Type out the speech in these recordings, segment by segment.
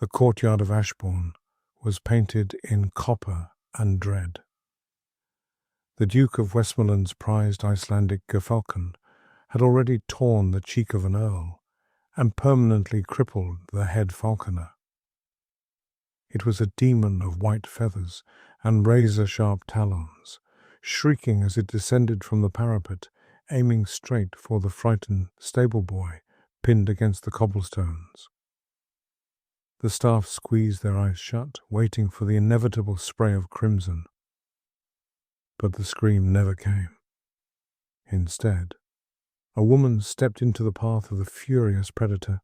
The courtyard of Ashbourne was painted in copper and dread. The Duke of Westmoreland's prized Icelandic Gyrfalcon had already torn the cheek of an earl and permanently crippled the head falconer. It was a demon of white feathers and razor-sharp talons, shrieking as it descended from the parapet, aiming straight for the frightened stable-boy pinned against the cobblestones. The staff squeezed their eyes shut, waiting for the inevitable spray of crimson. But the scream never came. Instead, a woman stepped into the path of the furious predator.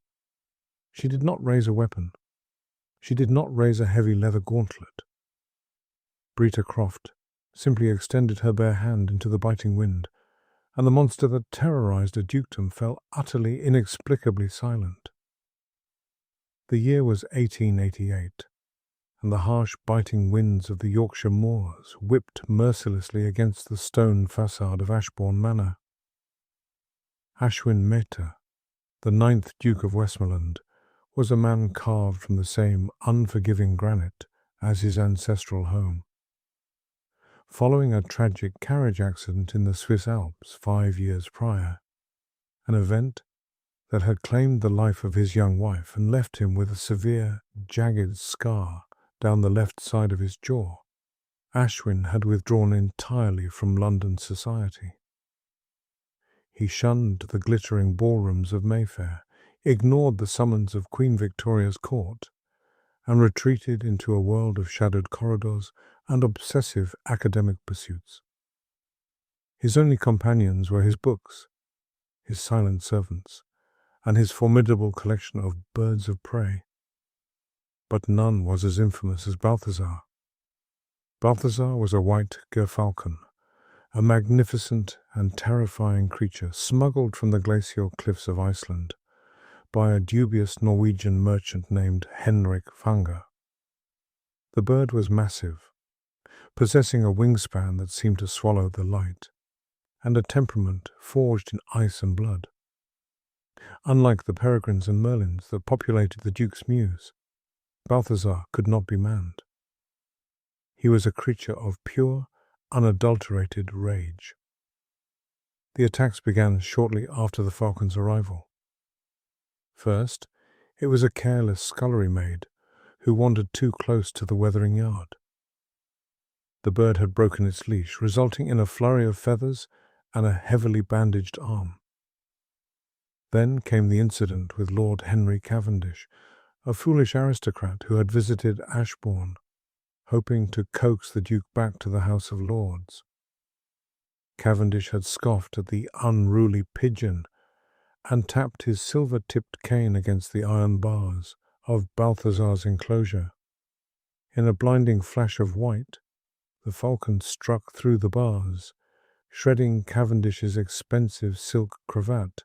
She did not raise a weapon. She did not raise a heavy leather gauntlet. Brietta Croft simply extended her bare hand into the biting wind, and the monster that terrorized a dukedom fell utterly, inexplicably silent. The year was 1888, and the harsh, biting winds of the Yorkshire moors whipped mercilessly against the stone facade of Ashbourne Manor. Ashbourne Manor, the 9th Duke of Westmoreland, was a man carved from the same unforgiving granite as his ancestral home. Following a tragic carriage accident in the Swiss Alps 5 years prior, an event that had claimed the life of his young wife and left him with a severe, jagged scar down the left side of his jaw, Ashwin had withdrawn entirely from London society. He shunned the glittering ballrooms of Mayfair, ignored the summons of Queen Victoria's court, and retreated into a world of shadowed corridors and obsessive academic pursuits. His only companions were his books, his silent servants, and his formidable collection of birds of prey. But none was as infamous as Balthazar. Balthazar was a white Gyrfalcon, a magnificent and terrifying creature smuggled from the glacial cliffs of Iceland by a dubious Norwegian merchant named Henrik Fanger. The bird was massive, possessing a wingspan that seemed to swallow the light, and a temperament forged in ice and blood. Unlike the peregrines and merlins that populated the Duke's mews, Balthazar could not be manned. He was a creature of pure, unadulterated rage. The attacks began shortly after the Falcon's arrival. First, it was a careless scullery maid who wandered too close to the weathering yard. The bird had broken its leash, resulting in a flurry of feathers and a heavily bandaged arm. Then came the incident with Lord Henry Cavendish, a foolish aristocrat who had visited Ashbourne, hoping to coax the Duke back to the House of Lords. Cavendish had scoffed at the unruly pigeon and tapped his silver-tipped cane against the iron bars of Balthazar's enclosure. In a blinding flash of white, the falcon struck through the bars, shredding Cavendish's expensive silk cravat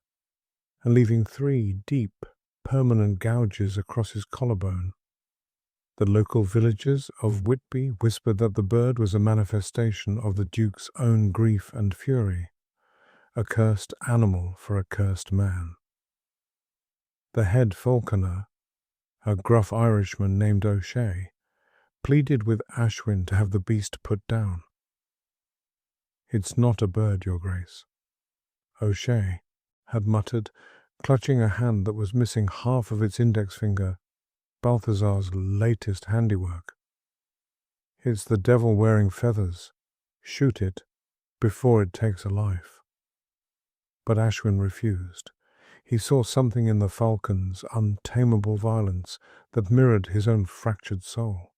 and leaving 3 deep, permanent gouges across his collarbone. The local villagers of Whitby whispered that the bird was a manifestation of the Duke's own grief and fury, a cursed animal for a cursed man. The head falconer, a gruff Irishman named O'Shea, pleaded with Ashwin to have the beast put down. "It's not a bird, Your Grace," O'Shea had muttered, clutching a hand that was missing half of its index finger, Balthazar's latest handiwork. "It's the devil wearing feathers. Shoot it before it takes a life." But Ashwin refused. He saw something in the falcon's untamable violence that mirrored his own fractured soul.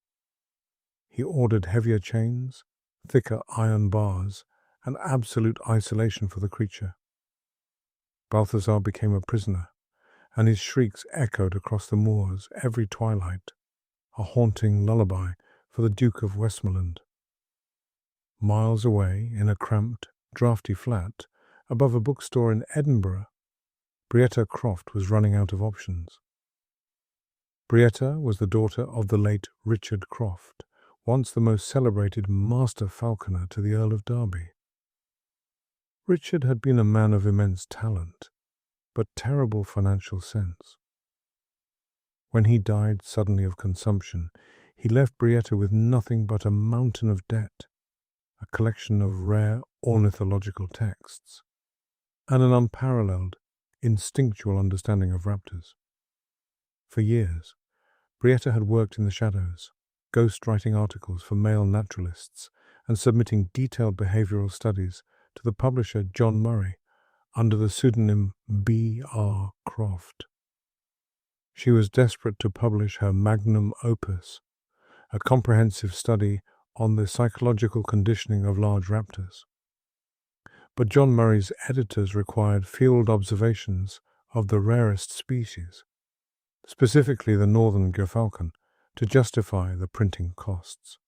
He ordered heavier chains, thicker iron bars, and absolute isolation for the creature. Balthazar became a prisoner, and his shrieks echoed across the moors every twilight, a haunting lullaby for the Duke of Westmoreland. Miles away, in a cramped, draughty flat above a bookstore in Edinburgh, Brietta Croft was running out of options. Brietta was the daughter of the late Richard Croft, once the most celebrated master falconer to the Earl of Derby. Richard had been a man of immense talent, but terrible financial sense. When he died suddenly of consumption, he left Brietta with nothing but a mountain of debt, a collection of rare ornithological texts, and an unparalleled, instinctual understanding of raptors. For years, Brietta had worked in the shadows, ghostwriting articles for male naturalists and submitting detailed behavioral studies to the publisher John Murray under the pseudonym B.R. Croft. She was desperate to publish her magnum opus, a comprehensive study on the psychological conditioning of large raptors. But John Murray's editors required field observations of the rarest species, specifically the northern Gyrfalcon, to justify the printing costs.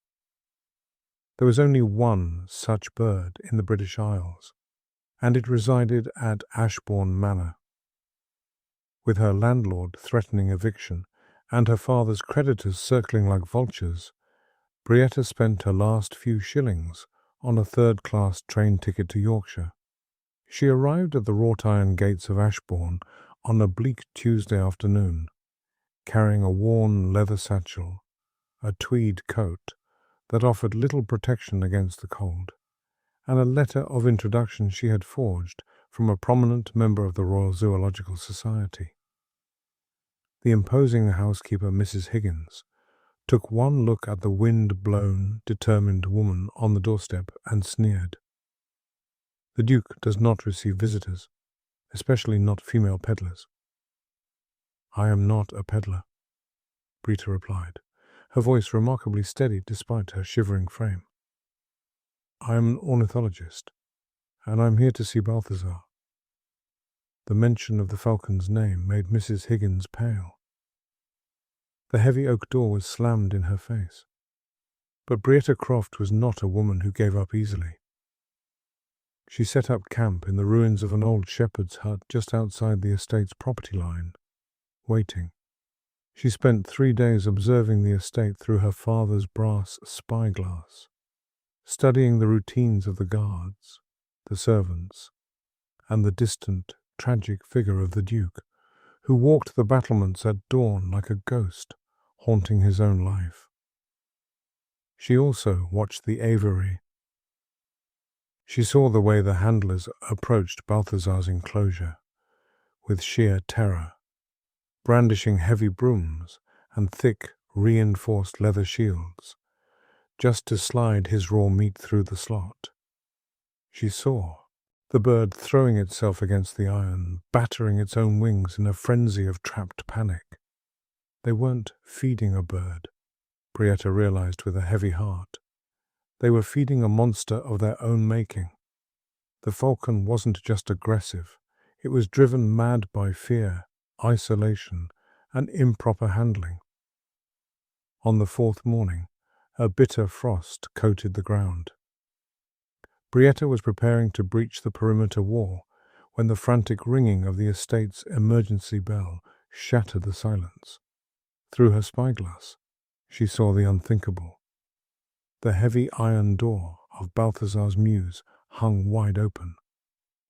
There was only one such bird in the British Isles, and it resided at Ashbourne Manor. With her landlord threatening eviction and her father's creditors circling like vultures, Brietta spent her last few shillings on a third-class train ticket to Yorkshire. She arrived at the wrought-iron gates of Ashbourne on a bleak Tuesday afternoon, carrying a worn leather satchel, a tweed coat that offered little protection against the cold, and a letter of introduction she had forged from a prominent member of the Royal Zoological Society. The imposing housekeeper, Mrs. Higgins, took one look at the wind-blown, determined woman on the doorstep and sneered. "The Duke does not receive visitors, especially not female peddlers." "I am not a peddler," Brietta replied, her voice remarkably steady despite her shivering frame. "I am an ornithologist, and I am here to see Balthazar." The mention of the falcon's name made Mrs. Higgins pale. The heavy oak door was slammed in her face. But Brietta Croft was not a woman who gave up easily. She set up camp in the ruins of an old shepherd's hut just outside the estate's property line, waiting. She spent 3 days observing the estate through her father's brass spyglass, studying the routines of the guards, the servants, and the distant, tragic figure of the Duke, who walked the battlements at dawn like a ghost, haunting his own life. She also watched the aviary. She saw the way the handlers approached Balthazar's enclosure, with sheer terror, brandishing heavy brooms and thick, reinforced leather shields, just to slide his raw meat through the slot. She saw the bird throwing itself against the iron, battering its own wings in a frenzy of trapped panic. They weren't feeding a bird, Brietta realized with a heavy heart. They were feeding a monster of their own making. The falcon wasn't just aggressive, it was driven mad by fear, isolation, and improper handling. On the 4th morning, a bitter frost coated the ground. Brietta was preparing to breach the perimeter wall when the frantic ringing of the estate's emergency bell shattered the silence. Through her spyglass, she saw the unthinkable. The heavy iron door of Balthazar's mews hung wide open,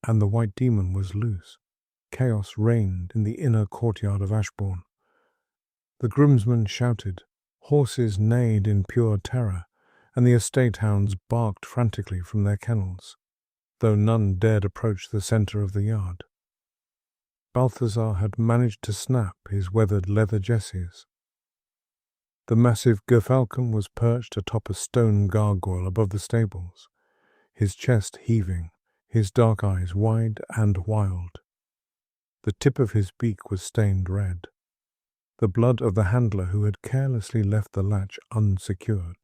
and the white demon was loose. Chaos reigned in the inner courtyard of Ashbourne. The groomsmen shouted, horses neighed in pure terror, and the estate hounds barked frantically from their kennels, though none dared approach the centre of the yard. Balthazar had managed to snap his weathered leather jesses. The massive Gyrfalcon was perched atop a stone gargoyle above the stables, his chest heaving, his dark eyes wide and wild. The tip of his beak was stained red, the blood of the handler who had carelessly left the latch unsecured.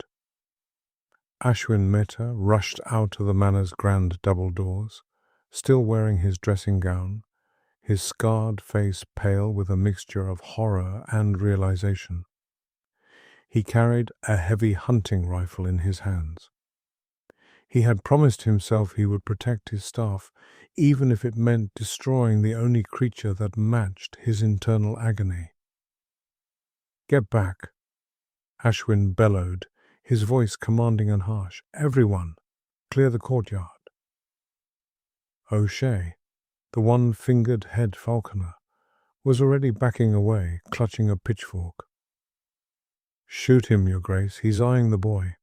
Ashbourne Manor rushed out of the manor's grand double doors, still wearing his dressing gown, his scarred face pale with a mixture of horror and realization. He carried a heavy hunting rifle in his hands. He had promised himself he would protect his staff, even if it meant destroying the only creature that matched his internal agony. "Get back," Ashbourne bellowed, his voice commanding and harsh. "Everyone, clear the courtyard." O'Shea, the one-fingered head falconer, was already backing away, clutching a pitchfork. "Shoot him, Your Grace, he's eyeing the boy."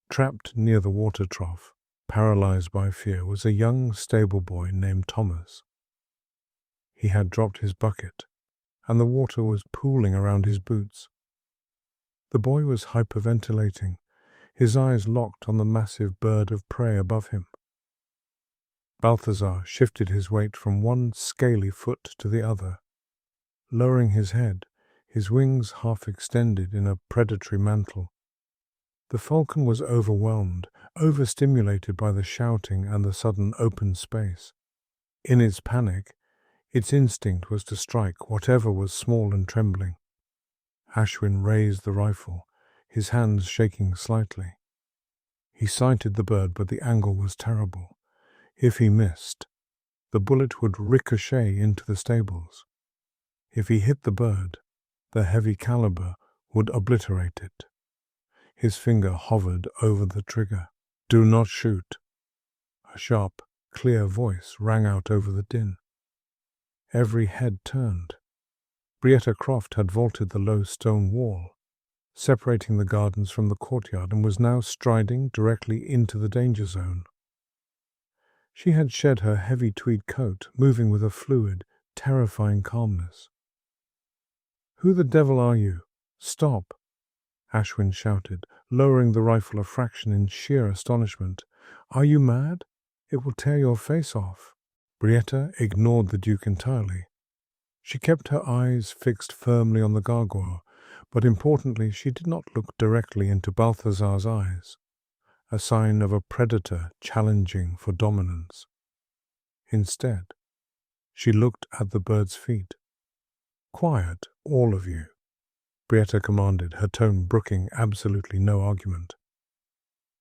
Trapped near the water trough, paralyzed by fear, was a young stable boy named Thomas. He had dropped his bucket, and the water was pooling around his boots. The boy was hyperventilating, his eyes locked on the massive bird of prey above him. Balthazar shifted his weight from one scaly foot to the other. Lowering his head, his wings half extended in a predatory mantle. The falcon was overwhelmed, overstimulated by the shouting and the sudden open space. In its panic, its instinct was to strike whatever was small and trembling. Ashwin raised the rifle, his hands shaking slightly. He sighted the bird, but the angle was terrible. If he missed, the bullet would ricochet into the stables. If he hit the bird, the heavy caliber would obliterate it. His finger hovered over the trigger. "Do not shoot." A sharp, clear voice rang out over the din. Every head turned. Brietta Croft had vaulted the low stone wall, separating the gardens from the courtyard, and was now striding directly into the danger zone. She had shed her heavy tweed coat, moving with a fluid, terrifying calmness. "Who the devil are you? Stop!" Ashwin shouted, lowering the rifle a fraction in sheer astonishment. "Are you mad? It will tear your face off." Brietta ignored the Duke entirely. She kept her eyes fixed firmly on the gargoyle, but importantly she did not look directly into Balthazar's eyes, a sign of a predator challenging for dominance. Instead, she looked at the bird's feet. "Quiet, all of you," Brietta commanded, her tone brooking absolutely no argument.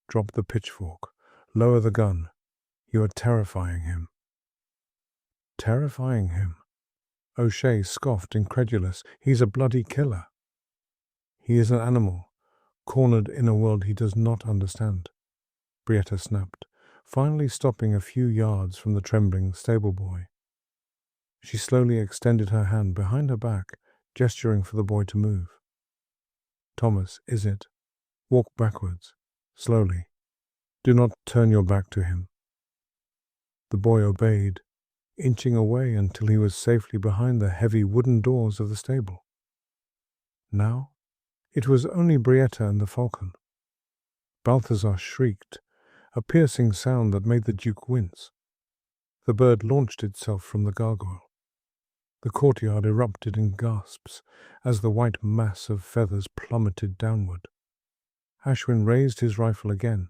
"Drop the pitchfork. Lower the gun. You are terrifying him." "Terrifying him?" O'Shea scoffed, incredulous. "He's a bloody killer." "He is an animal, cornered in a world he does not understand," Brietta snapped, finally stopping a few yards from the trembling stable boy. She slowly extended her hand behind her back, gesturing for the boy to move. "Thomas, is it? Walk backwards, slowly. Do not turn your back to him." The boy obeyed, inching away until he was safely behind the heavy wooden doors of the stable. Now, it was only Brietta and the falcon. Balthazar shrieked, a piercing sound that made the Duke wince. The bird launched itself from the gargoyle. The courtyard erupted in gasps as the white mass of feathers plummeted downward. Ashwin raised his rifle again,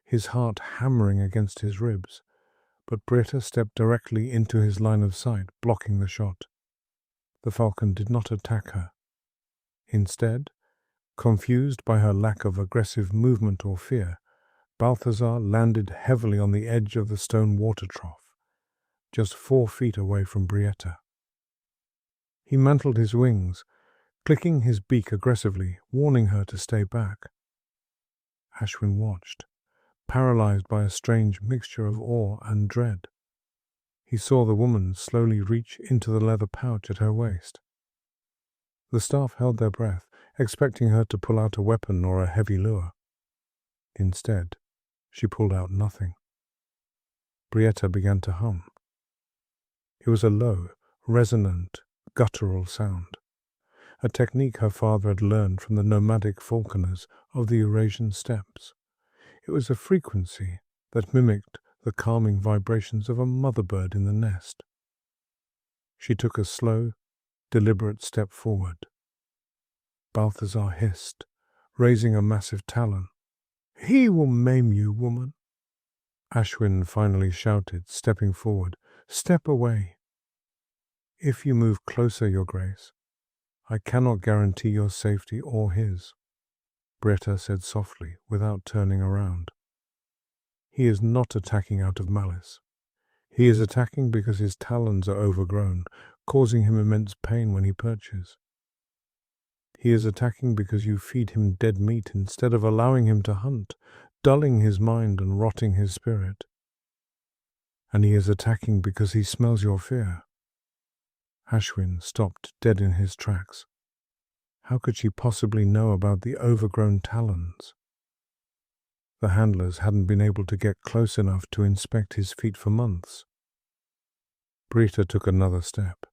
his heart hammering against his ribs, but Brietta stepped directly into his line of sight, blocking the shot. The falcon did not attack her. Instead, confused by her lack of aggressive movement or fear, Balthazar landed heavily on the edge of the stone water trough, just 4 feet away from Brietta. He mantled his wings, clicking his beak aggressively, warning her to stay back. Ashwin watched, paralyzed by a strange mixture of awe and dread. He saw the woman slowly reach into the leather pouch at her waist. The staff held their breath, expecting her to pull out a weapon or a heavy lure. Instead, she pulled out nothing. Brietta began to hum. It was a low, resonant, guttural sound, a technique her father had learned from the nomadic falconers of the Eurasian steppes. It was a frequency that mimicked the calming vibrations of a mother bird in the nest. She took a slow, deliberate step forward. Balthazar hissed, raising a massive talon. "He will maim you, woman." Ashwin finally shouted, stepping forward. "Step away." "If you move closer, Your Grace, I cannot guarantee your safety or his," Brietta said softly, without turning around. "He is not attacking out of malice. He is attacking because his talons are overgrown, causing him immense pain when he perches. He is attacking because you feed him dead meat instead of allowing him to hunt, dulling his mind and rotting his spirit. And he is attacking because he smells your fear." Ashwin stopped dead in his tracks. How could she possibly know about the overgrown talons? The handlers hadn't been able to get close enough to inspect his feet for months. Brietta took another step.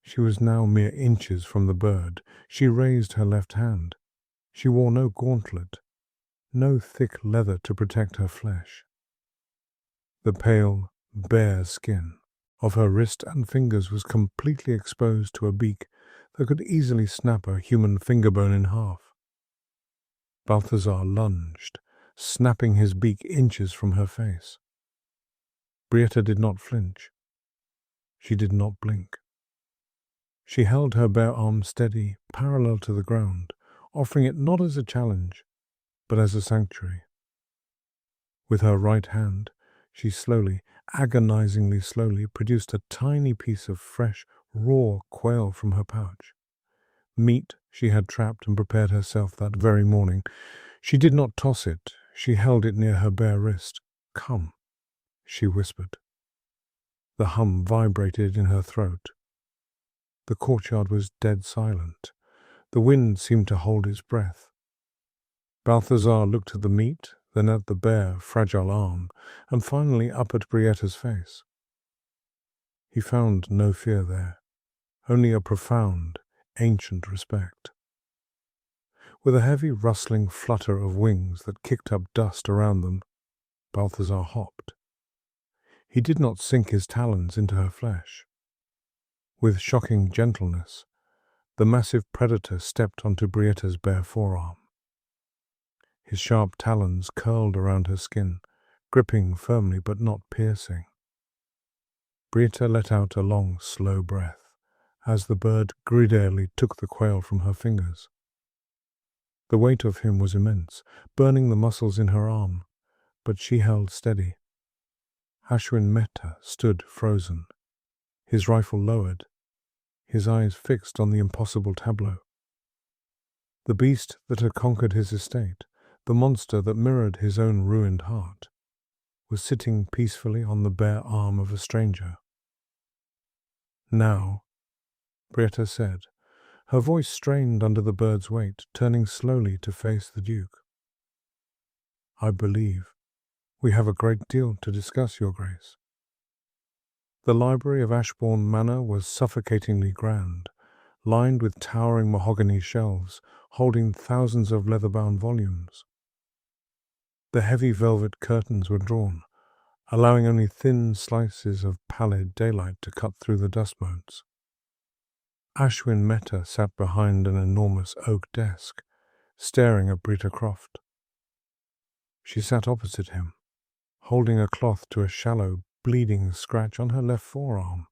She was now mere inches from the bird. She raised her left hand. She wore no gauntlet, no thick leather to protect her flesh. The pale, bare skin of her wrist and fingers was completely exposed to a beak that could easily snap a human finger bone in half. Balthazar lunged, snapping his beak inches from her face. Brietta did not flinch. She did not blink. She held her bare arm steady, parallel to the ground, offering it not as a challenge, but as a sanctuary. With her right hand, she slowly, agonizingly slowly, produced a tiny piece of fresh, raw quail from her pouch. Meat she had trapped and prepared herself that very morning. She did not toss it. She held it near her bare wrist. "Come," she whispered. The hum vibrated in her throat. The courtyard was dead silent. The wind seemed to hold its breath. Balthazar looked at the meat, then at the bare, fragile arm, and finally up at Brietta's face. He found no fear there, only a profound, ancient respect. With a heavy rustling flutter of wings that kicked up dust around them, Balthazar hopped. He did not sink his talons into her flesh. With shocking gentleness, the massive predator stepped onto Brietta's bare forearm. His sharp talons curled around her skin, gripping firmly but not piercing. Brietta let out a long, slow breath as the bird greedily took the quail from her fingers. The weight of him was immense, burning the muscles in her arm, but she held steady. Ashwin Mehta stood frozen, his rifle lowered, his eyes fixed on the impossible tableau. The beast that had conquered his estate, the monster that mirrored his own ruined heart, was sitting peacefully on the bare arm of a stranger. "Now," Brietta said, her voice strained under the bird's weight, turning slowly to face the Duke. "I believe we have a great deal to discuss, Your Grace." The library of Ashbourne Manor was suffocatingly grand, lined with towering mahogany shelves holding thousands of leather-bound volumes. The heavy velvet curtains were drawn, allowing only thin slices of pallid daylight to cut through the dust motes. Ashwin Mehta sat behind an enormous oak desk, staring at Brietta Croft. She sat opposite him, holding a cloth to a shallow, bleeding scratch on her left forearm.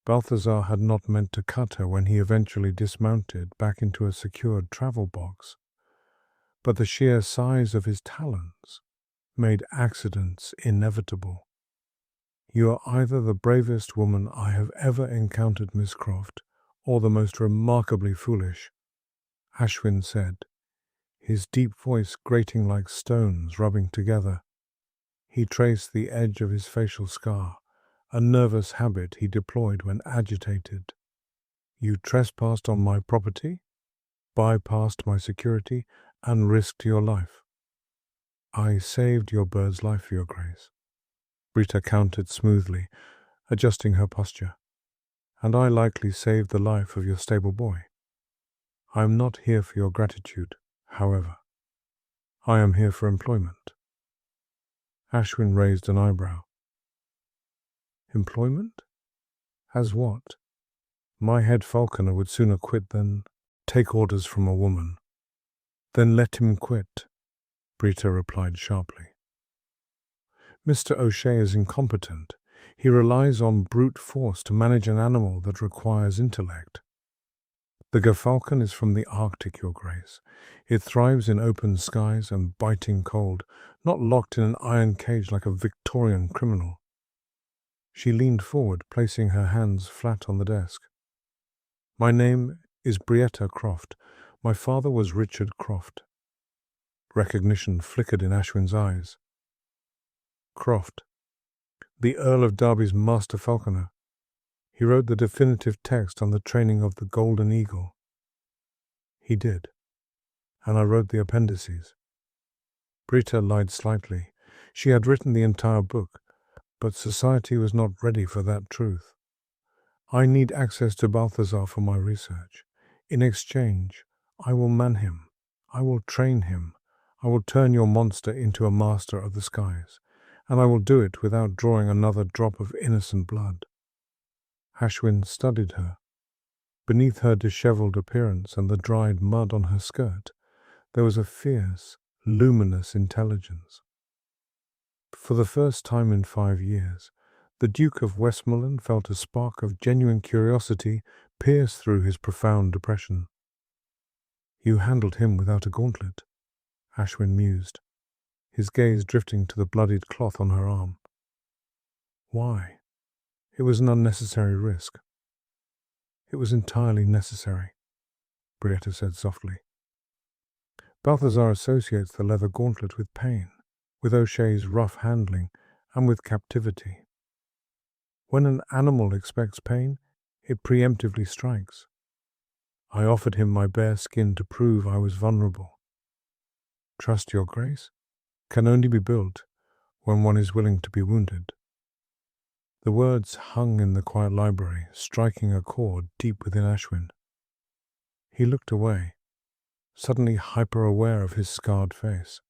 Balthazar had not meant to cut her when he eventually dismounted back into a secured travel box, but the sheer size of his talons made accidents inevitable. "You are either the bravest woman I have ever encountered, Miss Croft, or the most remarkably foolish," Ashwin said, his deep voice grating like stones rubbing together. He traced the edge of his facial scar, a nervous habit he deployed when agitated. "You trespassed on my property, bypassed my security, and risked your life." "I saved your bird's life, Your Grace," Brietta countered smoothly, adjusting her posture. "And I likely saved the life of your stable boy. I am not here for your gratitude, however. I am here for employment." Ashwin raised an eyebrow. "Employment? As what? My head falconer would sooner quit than take orders from a woman." "Then let him quit," Brietta replied sharply. "Mr. O'Shea is incompetent. He relies on brute force to manage an animal that requires intellect. The Gyrfalcon is from the Arctic, Your Grace. It thrives in open skies and biting cold, not locked in an iron cage like a Victorian criminal." She leaned forward, placing her hands flat on the desk. "My name is Brietta Croft. My father was Richard Croft." Recognition flickered in Ashwin's eyes. "Croft, the Earl of Derby's master falconer." He wrote the definitive text on the training of the golden eagle. He did, and I wrote the appendices. Brietta lied slightly. She had written the entire book, but society was not ready for that truth. I need access to Balthazar for my research. In exchange, I will man him. I will train him. I will turn your monster into a master of the skies, and I will do it without drawing another drop of innocent blood. Ashwin studied her. Beneath her dishevelled appearance and the dried mud on her skirt, there was a fierce, luminous intelligence. For the first time in 5 years, the Duke of Westmoreland felt a spark of genuine curiosity pierce through his profound depression. You handled him without a gauntlet, Ashwin mused, his gaze drifting to the bloodied cloth on her arm. Why? It was an unnecessary risk. It was entirely necessary, Brietta said softly. Balthazar associates the leather gauntlet with pain, with O'Shea's rough handling, and with captivity. When an animal expects pain, it preemptively strikes. I offered him my bare skin to prove I was vulnerable. Trust, Your Grace, can only be built when one is willing to be wounded. The words hung in the quiet library, striking a chord deep within Ashwin. He looked away, suddenly hyper-aware of his scarred face.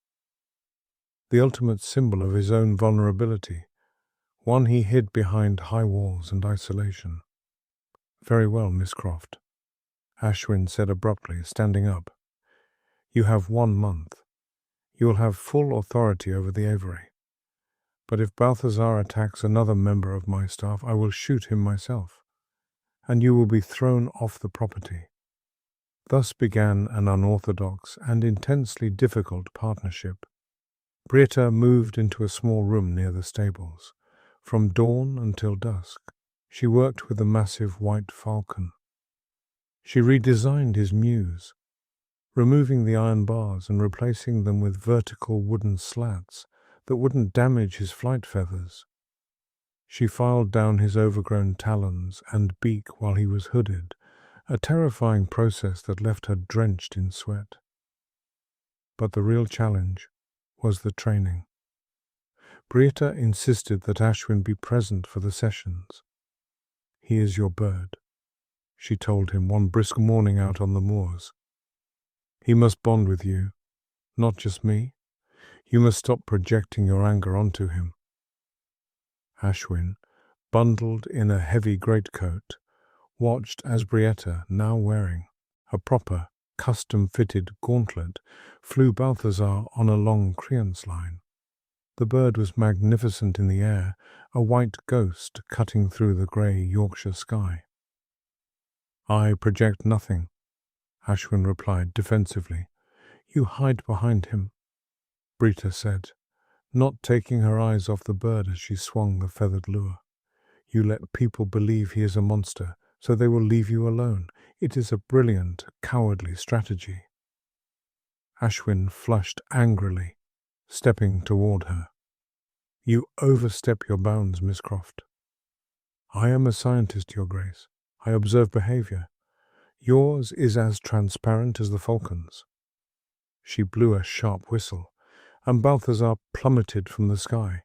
The ultimate symbol of his own vulnerability, one he hid behind high walls and isolation. Very well, Miss Croft, Ashwin said abruptly, standing up. You have 1 month. You will have full authority over the aviary. But if Balthazar attacks another member of my staff, I will shoot him myself, and you will be thrown off the property. Thus began an unorthodox and intensely difficult partnership. Brietta moved into a small room near the stables. From dawn until dusk, she worked with the massive white Falcon. She redesigned his mews, removing the iron bars and replacing them with vertical wooden slats that wouldn't damage his flight feathers. She filed down his overgrown talons and beak while he was hooded, a terrifying process that left her drenched in sweat. But the real challenge was the training. Brietta insisted that Ashwin be present for the sessions. He is your bird, she told him one brisk morning out on the moors. He must bond with you, not just me. You must stop projecting your anger onto him. Ashwin, bundled in a heavy greatcoat, watched as Brietta, now wearing a proper, custom-fitted gauntlet, flew Balthazar on a long creance line. The bird was magnificent in the air, a white ghost cutting through the grey Yorkshire sky. I project nothing, Ashwin replied defensively. You hide behind him, Brietta said, not taking her eyes off the bird as she swung the feathered lure. You let people believe he is a monster, so they will leave you alone. It is a brilliant, cowardly strategy. Ashwin flushed angrily, stepping toward her. You overstep your bounds, Miss Croft. I am a scientist, Your Grace. I observe behavior. Yours is as transparent as the Falcon's. She blew a sharp whistle, and Balthazar plummeted from the sky,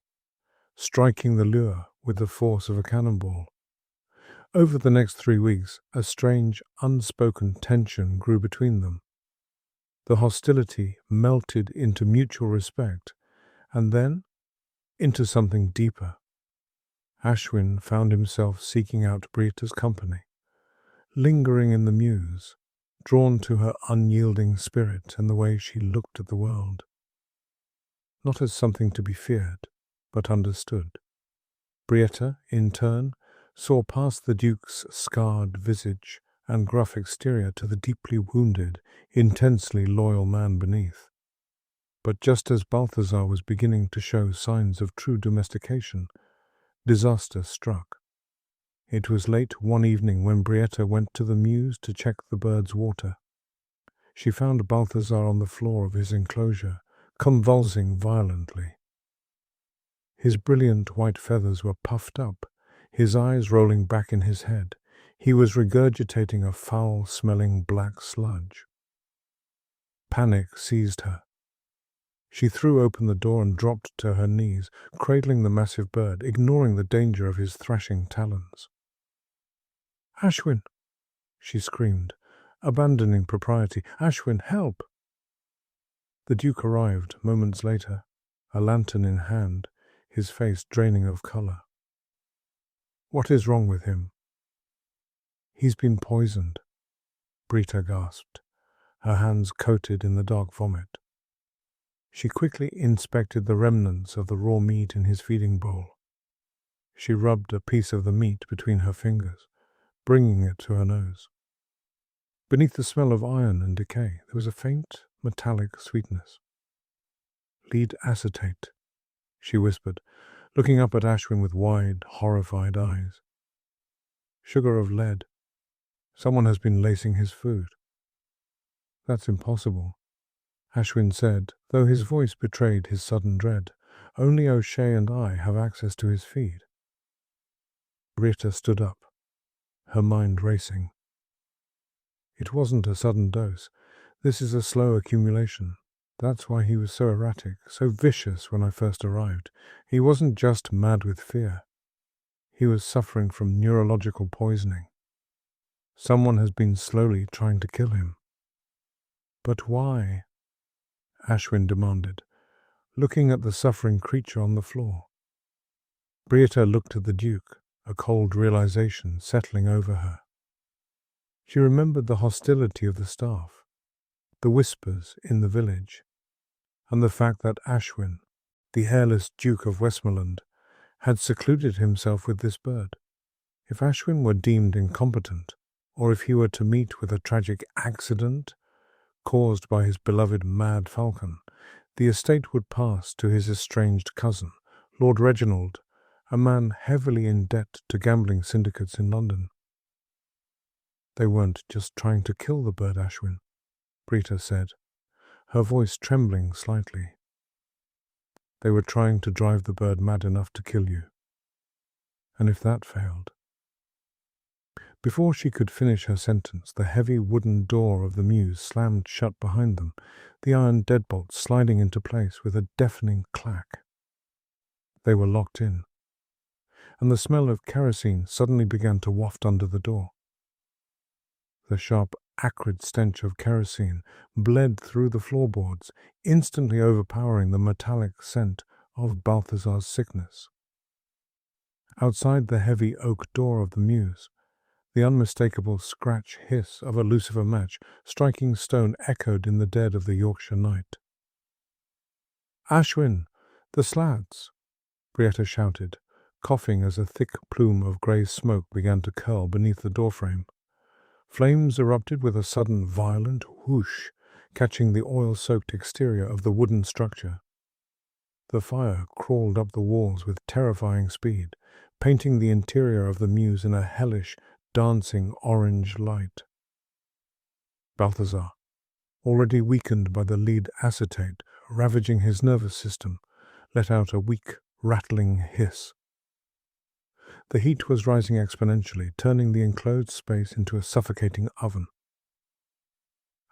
striking the lure with the force of a cannonball. Over the next 3 weeks, a strange, unspoken tension grew between them. The hostility melted into mutual respect, and then into something deeper. Ashwin found himself seeking out Brietta's company, lingering in the mews, drawn to her unyielding spirit and the way she looked at the world. Not as something to be feared, but understood. Brietta, in turn, saw past the Duke's scarred visage and gruff exterior to the deeply wounded, intensely loyal man beneath. But just as Balthazar was beginning to show signs of true domestication, disaster struck. It was late one evening when Brietta went to the mews to check the bird's water. She found Balthazar on the floor of his enclosure, convulsing violently. His brilliant white feathers were puffed up, his eyes rolling back in his head. He was regurgitating a foul-smelling black sludge. Panic seized her. She threw open the door and dropped to her knees, cradling the massive bird, ignoring the danger of his thrashing talons. "Ashwin!" she screamed, abandoning propriety. "Ashwin, help!" The Duke arrived moments later, a lantern in hand, his face draining of colour. "What is wrong with him?" "He's been poisoned," Brietta gasped, her hands coated in the dark vomit. She quickly inspected the remnants of the raw meat in his feeding bowl. She rubbed a piece of the meat between her fingers, bringing it to her nose. Beneath the smell of iron and decay, there was a faint, metallic sweetness. "Lead acetate," she whispered, looking up at Ashwin with wide, horrified eyes. "Sugar of lead. Someone has been lacing his food." "That's impossible," Ashwin said, though his voice betrayed his sudden dread. "Only O'Shea and I have access to his feed." Brietta stood up, her mind racing. "It wasn't a sudden dose. This is a slow accumulation. That's why he was so erratic, so vicious when I first arrived. He wasn't just mad with fear. He was suffering from neurological poisoning. Someone has been slowly trying to kill him." "But why?" Ashwin demanded, looking at the suffering creature on the floor. Brietta looked at the Duke, a cold realization settling over her. She remembered the hostility of the staff, the whispers in the village, and the fact that Ashwin, the hairless Duke of Westmoreland, had secluded himself with this bird. If Ashwin were deemed incompetent, or if he were to meet with a tragic accident caused by his beloved mad Falcon, the estate would pass to his estranged cousin, Lord Reginald, a man heavily in debt to gambling syndicates in London. "They weren't just trying to kill the bird, Ashwin," Brietta said, her voice trembling slightly. "They were trying to drive the bird mad enough to kill you. And if that failed—" Before she could finish her sentence, the heavy wooden door of the mews slammed shut behind them, the iron deadbolt sliding into place with a deafening clack. They were locked in, and the smell of kerosene suddenly began to waft under the door. The sharp, acrid stench of kerosene bled through the floorboards, instantly overpowering the metallic scent of Balthazar's sickness. Outside the heavy oak door of the mews, the unmistakable scratch hiss of a lucifer match striking stone echoed in the dead of the Yorkshire night. "Ashwin, the slats!" Brietta shouted, coughing as a thick plume of grey smoke began to curl beneath the doorframe. Flames erupted with a sudden violent whoosh, catching the oil-soaked exterior of the wooden structure. The fire crawled up the walls with terrifying speed, painting the interior of the mews in a hellish, dancing orange light. Balthazar, already weakened by the lead acetate ravaging his nervous system, let out a weak, rattling hiss. The heat was rising exponentially, turning the enclosed space into a suffocating oven.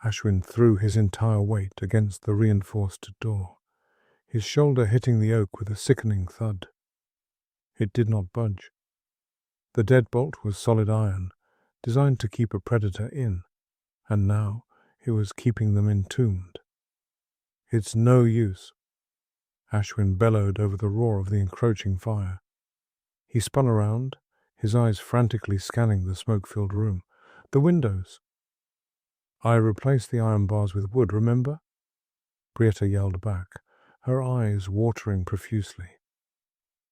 Ashwin threw his entire weight against the reinforced door, his shoulder hitting the oak with a sickening thud. It did not budge. The deadbolt was solid iron, designed to keep a predator in, and now it was keeping them entombed. "It's no use," Ashwin bellowed over the roar of the encroaching fire. He spun around, his eyes frantically scanning the smoke-filled room. "The windows!" "I replaced the iron bars with wood, remember?" Brietta yelled back, her eyes watering profusely.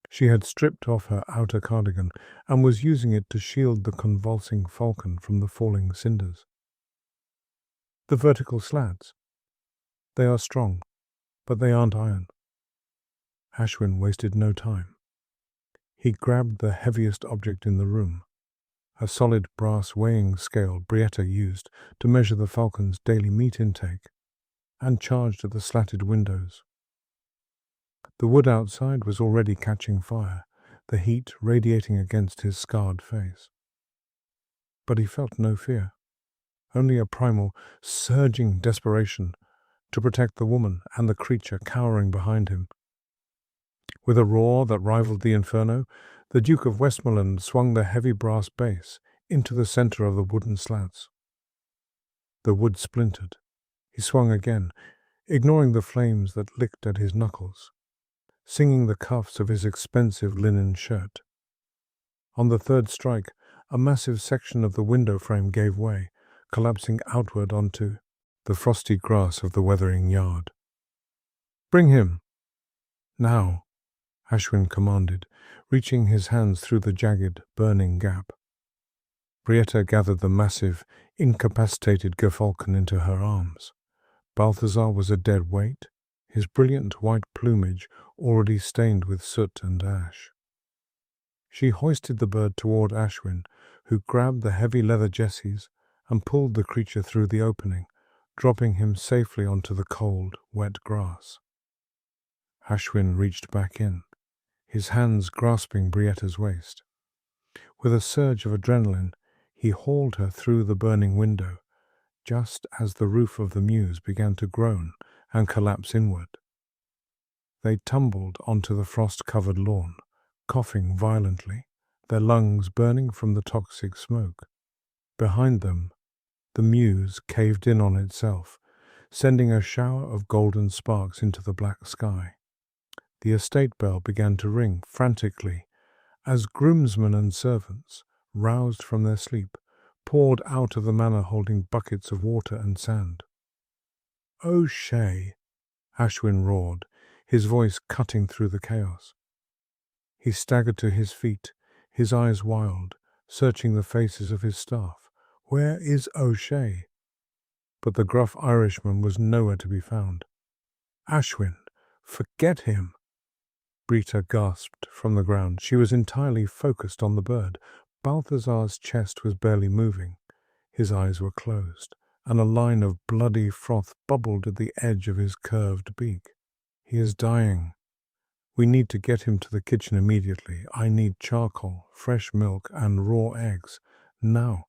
She had stripped off her outer cardigan and was using it to shield the convulsing Falcon from the falling cinders. "The vertical slats. They are strong, but they aren't iron." Ashwin wasted no time. He grabbed the heaviest object in the room, a solid brass weighing scale Brietta used to measure the Falcon's daily meat intake, and charged at the slatted windows. The wood outside was already catching fire, the heat radiating against his scarred face. But he felt no fear, only a primal, surging desperation to protect the woman and the creature cowering behind him. With a roar that rivaled the inferno, the Duke of Westmoreland swung the heavy brass base into the center of the wooden slats. The wood splintered. He swung again, ignoring the flames that licked at his knuckles, singing the cuffs of his expensive linen shirt. On the third strike, a massive section of the window frame gave way, collapsing outward onto the frosty grass of the weathering yard. "Bring him!" "Now!" Ashwin commanded, reaching his hands through the jagged, burning gap. Brietta gathered the massive, incapacitated Gyrfalcon into her arms. Balthazar was a dead weight, his brilliant white plumage already stained with soot and ash. She hoisted the bird toward Ashwin, who grabbed the heavy leather jesses and pulled the creature through the opening, dropping him safely onto the cold, wet grass. Ashwin reached back in, his hands grasping Brietta's waist. With a surge of adrenaline, he hauled her through the burning window, just as the roof of the mews began to groan and collapse inward. They tumbled onto the frost-covered lawn, coughing violently, their lungs burning from the toxic smoke. Behind them, the mews caved in on itself, sending a shower of golden sparks into the black sky. The estate bell began to ring frantically as groomsmen and servants, roused from their sleep, poured out of the manor holding buckets of water and sand. "O'Shea!" Ashwin roared, his voice cutting through the chaos. He staggered to his feet, his eyes wild, searching the faces of his staff. "Where is O'Shea?" But the gruff Irishman was nowhere to be found. "Ashwin, forget him!" Brietta gasped from the ground. She was entirely focused on the bird. Balthazar's chest was barely moving. His eyes were closed, and a line of bloody froth bubbled at the edge of his curved beak. "He is dying. We need to get him to the kitchen immediately. I need charcoal, fresh milk, and raw eggs. Now."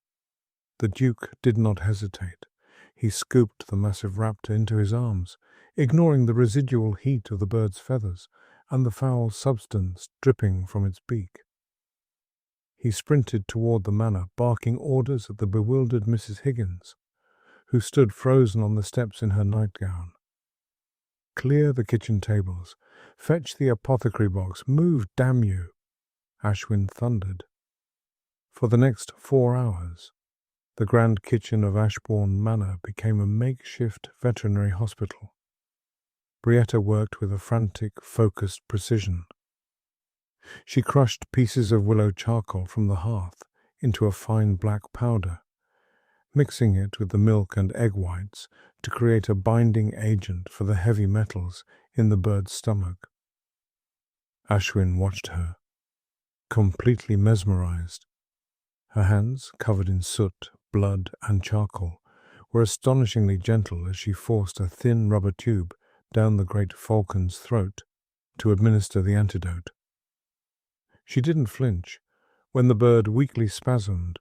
The Duke did not hesitate. He scooped the massive raptor into his arms, ignoring the residual heat of the bird's feathers and the foul substance dripping from its beak. He sprinted toward the manor, barking orders at the bewildered Mrs. Higgins, who stood frozen on the steps in her nightgown. "Clear the kitchen tables. Fetch the apothecary box. Move, damn you!" Ashwin thundered. For the next 4 hours, the grand kitchen of Ashbourne Manor became a makeshift veterinary hospital. Brietta worked with a frantic, focused precision. She crushed pieces of willow charcoal from the hearth into a fine black powder, mixing it with the milk and egg whites to create a binding agent for the heavy metals in the bird's stomach. Ashwin watched her, completely mesmerized. Her hands, covered in soot, blood, and charcoal, were astonishingly gentle as she forced a thin rubber tube down the great falcon's throat to administer the antidote. She didn't flinch when the bird weakly spasmed,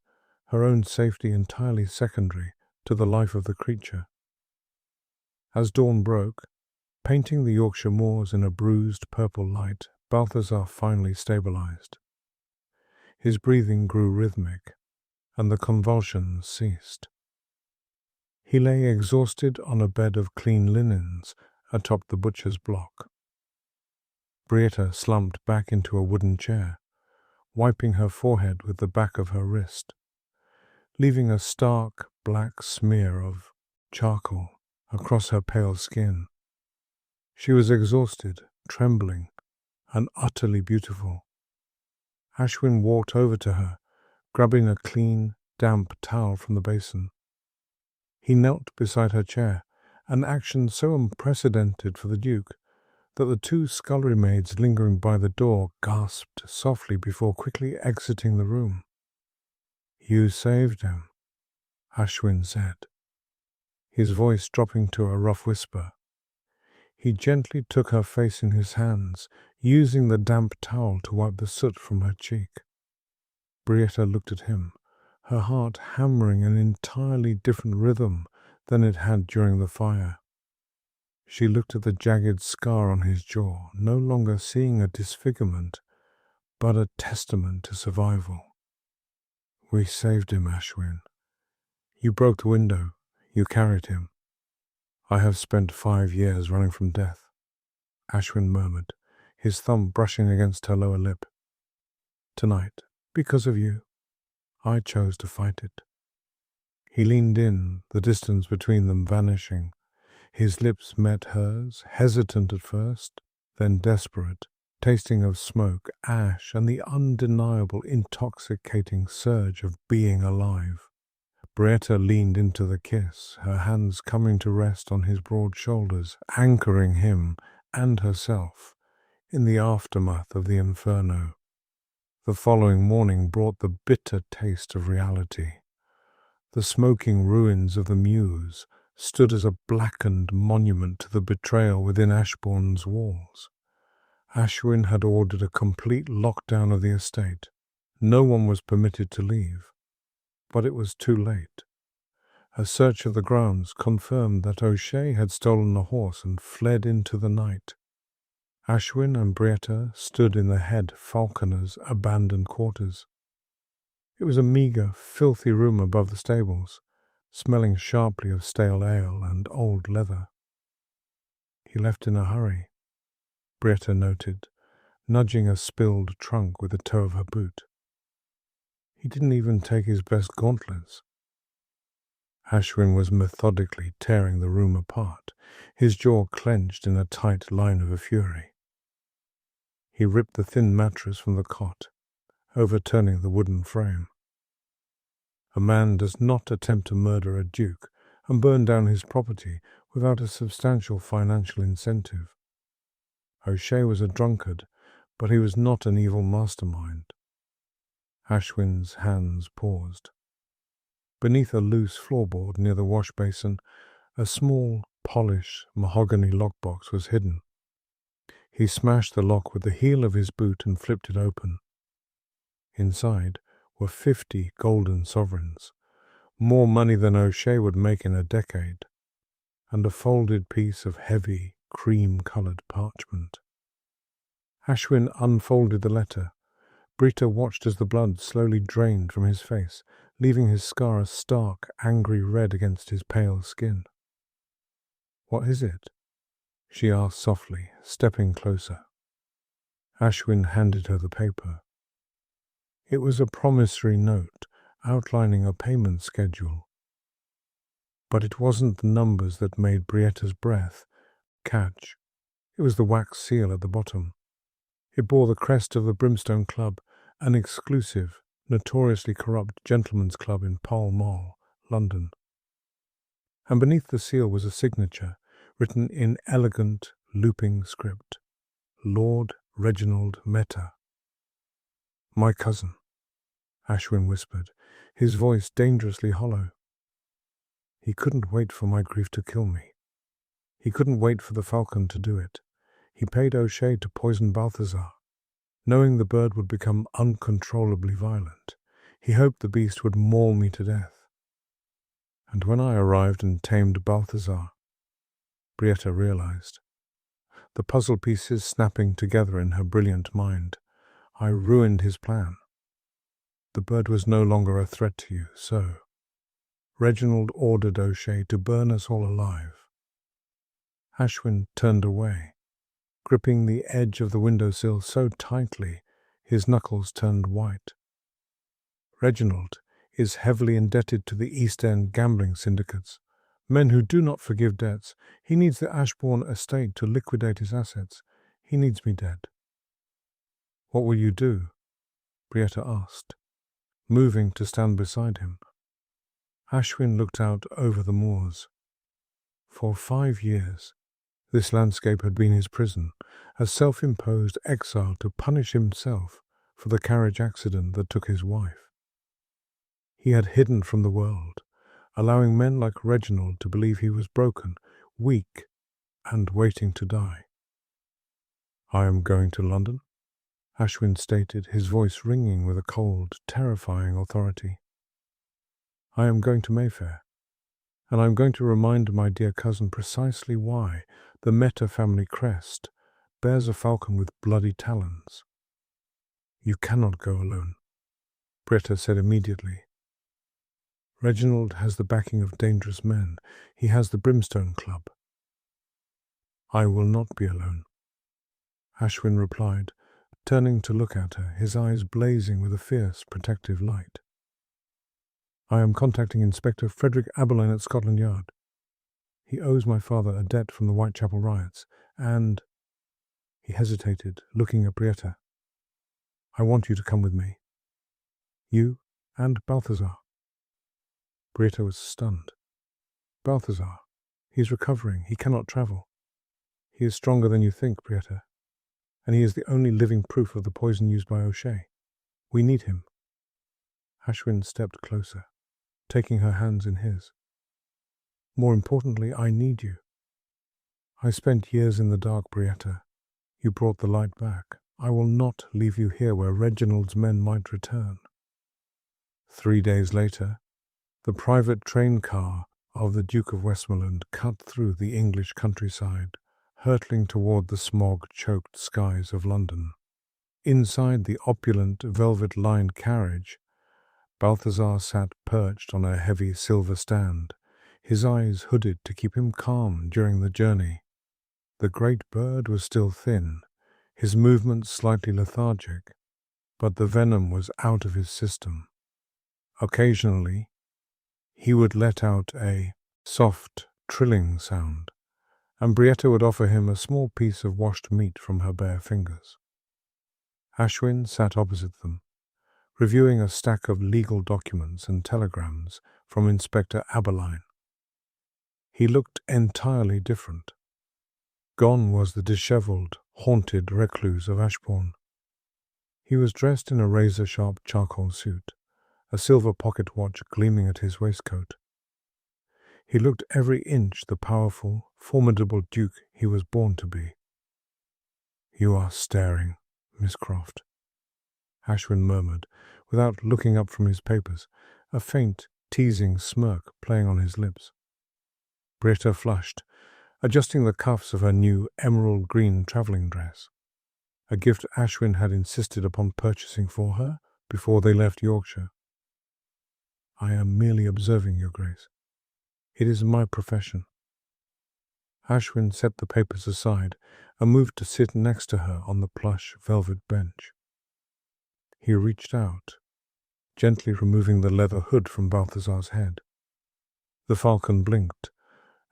her own safety entirely secondary to the life of the creature. As dawn broke, painting the Yorkshire moors in a bruised purple light, Balthazar finally stabilized. His breathing grew rhythmic, and the convulsions ceased. He lay exhausted on a bed of clean linens atop the butcher's block. Brietta slumped back into a wooden chair, wiping her forehead with the back of her wrist, leaving a stark black smear of charcoal across her pale skin. She was exhausted, trembling, and utterly beautiful. Ashwin walked over to her, grabbing a clean, damp towel from the basin. He knelt beside her chair, an action so unprecedented for the Duke that the 2 scullery maids lingering by the door gasped softly before quickly exiting the room. "You saved him," Ashwin said, his voice dropping to a rough whisper. He gently took her face in his hands, using the damp towel to wipe the soot from her cheek. Brietta looked at him, her heart hammering an entirely different rhythm than it had during the fire. She looked at the jagged scar on his jaw, no longer seeing a disfigurement, but a testament to survival. "We saved him, Ashwin. You broke the window. You carried him. I have spent 5 years running from death," Ashwin murmured, his thumb brushing against her lower lip. "Tonight, because of you, I chose to fight it." He leaned in, the distance between them vanishing. His lips met hers, hesitant at first, then desperate, tasting of smoke, ash, and the undeniable intoxicating surge of being alive. Brietta leaned into the kiss, her hands coming to rest on his broad shoulders, anchoring him and herself in the aftermath of the inferno. The following morning brought the bitter taste of reality. The smoking ruins of the Mews stood as a blackened monument to the betrayal within Ashbourne's walls. Ashwin had ordered a complete lockdown of the estate. No one was permitted to leave. But it was too late. A search of the grounds confirmed that O'Shea had stolen a horse and fled into the night. Ashwin and Brietta stood in the head falconer's abandoned quarters. It was a meagre, filthy room above the stables, smelling sharply of stale ale and old leather. "He left in a hurry," Brietta noted, nudging a spilled trunk with the toe of her boot. "He didn't even take his best gauntlets." Ashwin was methodically tearing the room apart, his jaw clenched in a tight line of fury. He ripped the thin mattress from the cot, overturning the wooden frame. A man does not attempt to murder a duke and burn down his property without a substantial financial incentive. O'Shea was a drunkard, but he was not an evil mastermind. Ashwin's hands paused. Beneath a loose floorboard near the wash basin, a small, polished mahogany lockbox was hidden. He smashed the lock with the heel of his boot and flipped it open. Inside were 50 golden sovereigns, more money than O'Shea would make in a decade, and a folded piece of heavy, cream-coloured parchment. Ashwin unfolded the letter. Brietta watched as the blood slowly drained from his face, leaving his scar a stark, angry red against his pale skin. "What is it?" she asked softly, stepping closer. Ashwin handed her the paper. It was a promissory note outlining a payment schedule. But it wasn't the numbers that made Brietta's breath catch. It was the wax seal at the bottom. It bore the crest of the Brimstone Club, an exclusive, notoriously corrupt gentlemen's club in Pall Mall, London. And beneath the seal was a signature, written in elegant, looping script. Lord Reginald Mehta. "My cousin," Ashwin whispered, his voice dangerously hollow. "He couldn't wait for my grief to kill me. He couldn't wait for the Falcon to do it. He paid O'Shea to poison Balthazar. Knowing the bird would become uncontrollably violent, he hoped the beast would maul me to death. And when I arrived and tamed Balthazar," Brietta realized, the puzzle pieces snapping together in her brilliant mind, "I ruined his plan. The bird was no longer a threat to you, so Reginald ordered O'Shea to burn us all alive." Ashwin turned away, gripping the edge of the windowsill so tightly his knuckles turned white. "Reginald is heavily indebted to the East End gambling syndicates, men who do not forgive debts. He needs the Ashbourne estate to liquidate his assets. He needs me dead." "What will you do?" Brietta asked, moving to stand beside him. Ashwin looked out over the moors. For 5 years, this landscape had been his prison, a self-imposed exile to punish himself for the carriage accident that took his wife. He had hidden from the world, allowing men like Reginald to believe he was broken, weak, and waiting to die. "I am going to London," Ashwin stated, his voice ringing with a cold, terrifying authority. "I am going to Mayfair, and I am going to remind my dear cousin precisely why the Meta family crest bears a falcon with bloody talons." "You cannot go alone," Brietta said immediately. "Reginald has the backing of dangerous men. He has the Brimstone Club." "I will not be alone," Ashwin replied, turning to look at her, his eyes blazing with a fierce, protective light. "I am contacting Inspector Frederick Aberline at Scotland Yard. He owes my father a debt from the Whitechapel riots, and—" He hesitated, looking at Brietta. "I want you to come with me. You and Balthazar." Brietta was stunned. "Balthazar? He is recovering. He cannot travel." "He is stronger than you think, Brietta, and he is the only living proof of the poison used by O'Shea. We need him." Ashwin stepped closer, taking her hands in his. "More importantly, I need you. I spent years in the dark, Brietta. You brought the light back. I will not leave you here where Reginald's men might return." 3 days later, the private train car of the Duke of Westmoreland cut through the English countryside, hurtling toward the smog-choked skies of London. Inside the opulent, velvet-lined carriage, Balthazar sat perched on a heavy silver stand, his eyes hooded to keep him calm during the journey. The great bird was still thin, his movements slightly lethargic, but the venom was out of his system. Occasionally, he would let out a soft, trilling sound, and Brietta would offer him a small piece of washed meat from her bare fingers. Ashwin sat opposite them, reviewing a stack of legal documents and telegrams from Inspector Aberline. He looked entirely different. Gone was the dishevelled, haunted recluse of Ashbourne. He was dressed in a razor-sharp charcoal suit, a silver pocket watch gleaming at his waistcoat. He looked every inch the powerful, formidable duke he was born to be. "You are staring, Miss Croft," Ashwin murmured, without looking up from his papers, a faint, teasing smirk playing on his lips. Brietta flushed, adjusting the cuffs of her new emerald-green travelling dress, a gift Ashwin had insisted upon purchasing for her before they left Yorkshire. "I am merely observing, Your Grace. It is my profession." Ashwin set the papers aside and moved to sit next to her on the plush velvet bench. He reached out, gently removing the leather hood from Balthazar's head. The falcon blinked,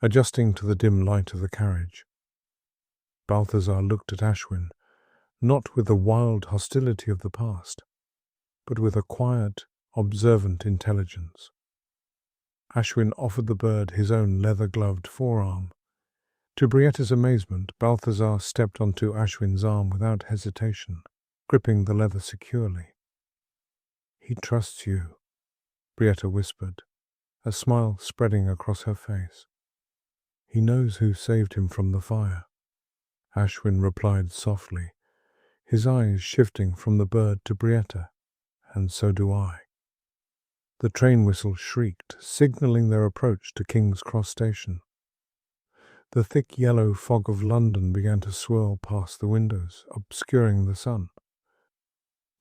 adjusting to the dim light of the carriage. Balthazar looked at Ashwin, not with the wild hostility of the past, but with a quiet, observant intelligence. Ashwin offered the bird his own leather-gloved forearm. To Brietta's amazement, Balthazar stepped onto Ashwin's arm without hesitation, gripping the leather securely. "He trusts you," Brietta whispered, a smile spreading across her face. "He knows who saved him from the fire," Ashwin replied softly, his eyes shifting from the bird to Brietta. "And so do I." The train whistle shrieked, signalling their approach to King's Cross Station. The thick yellow fog of London began to swirl past the windows, obscuring the sun.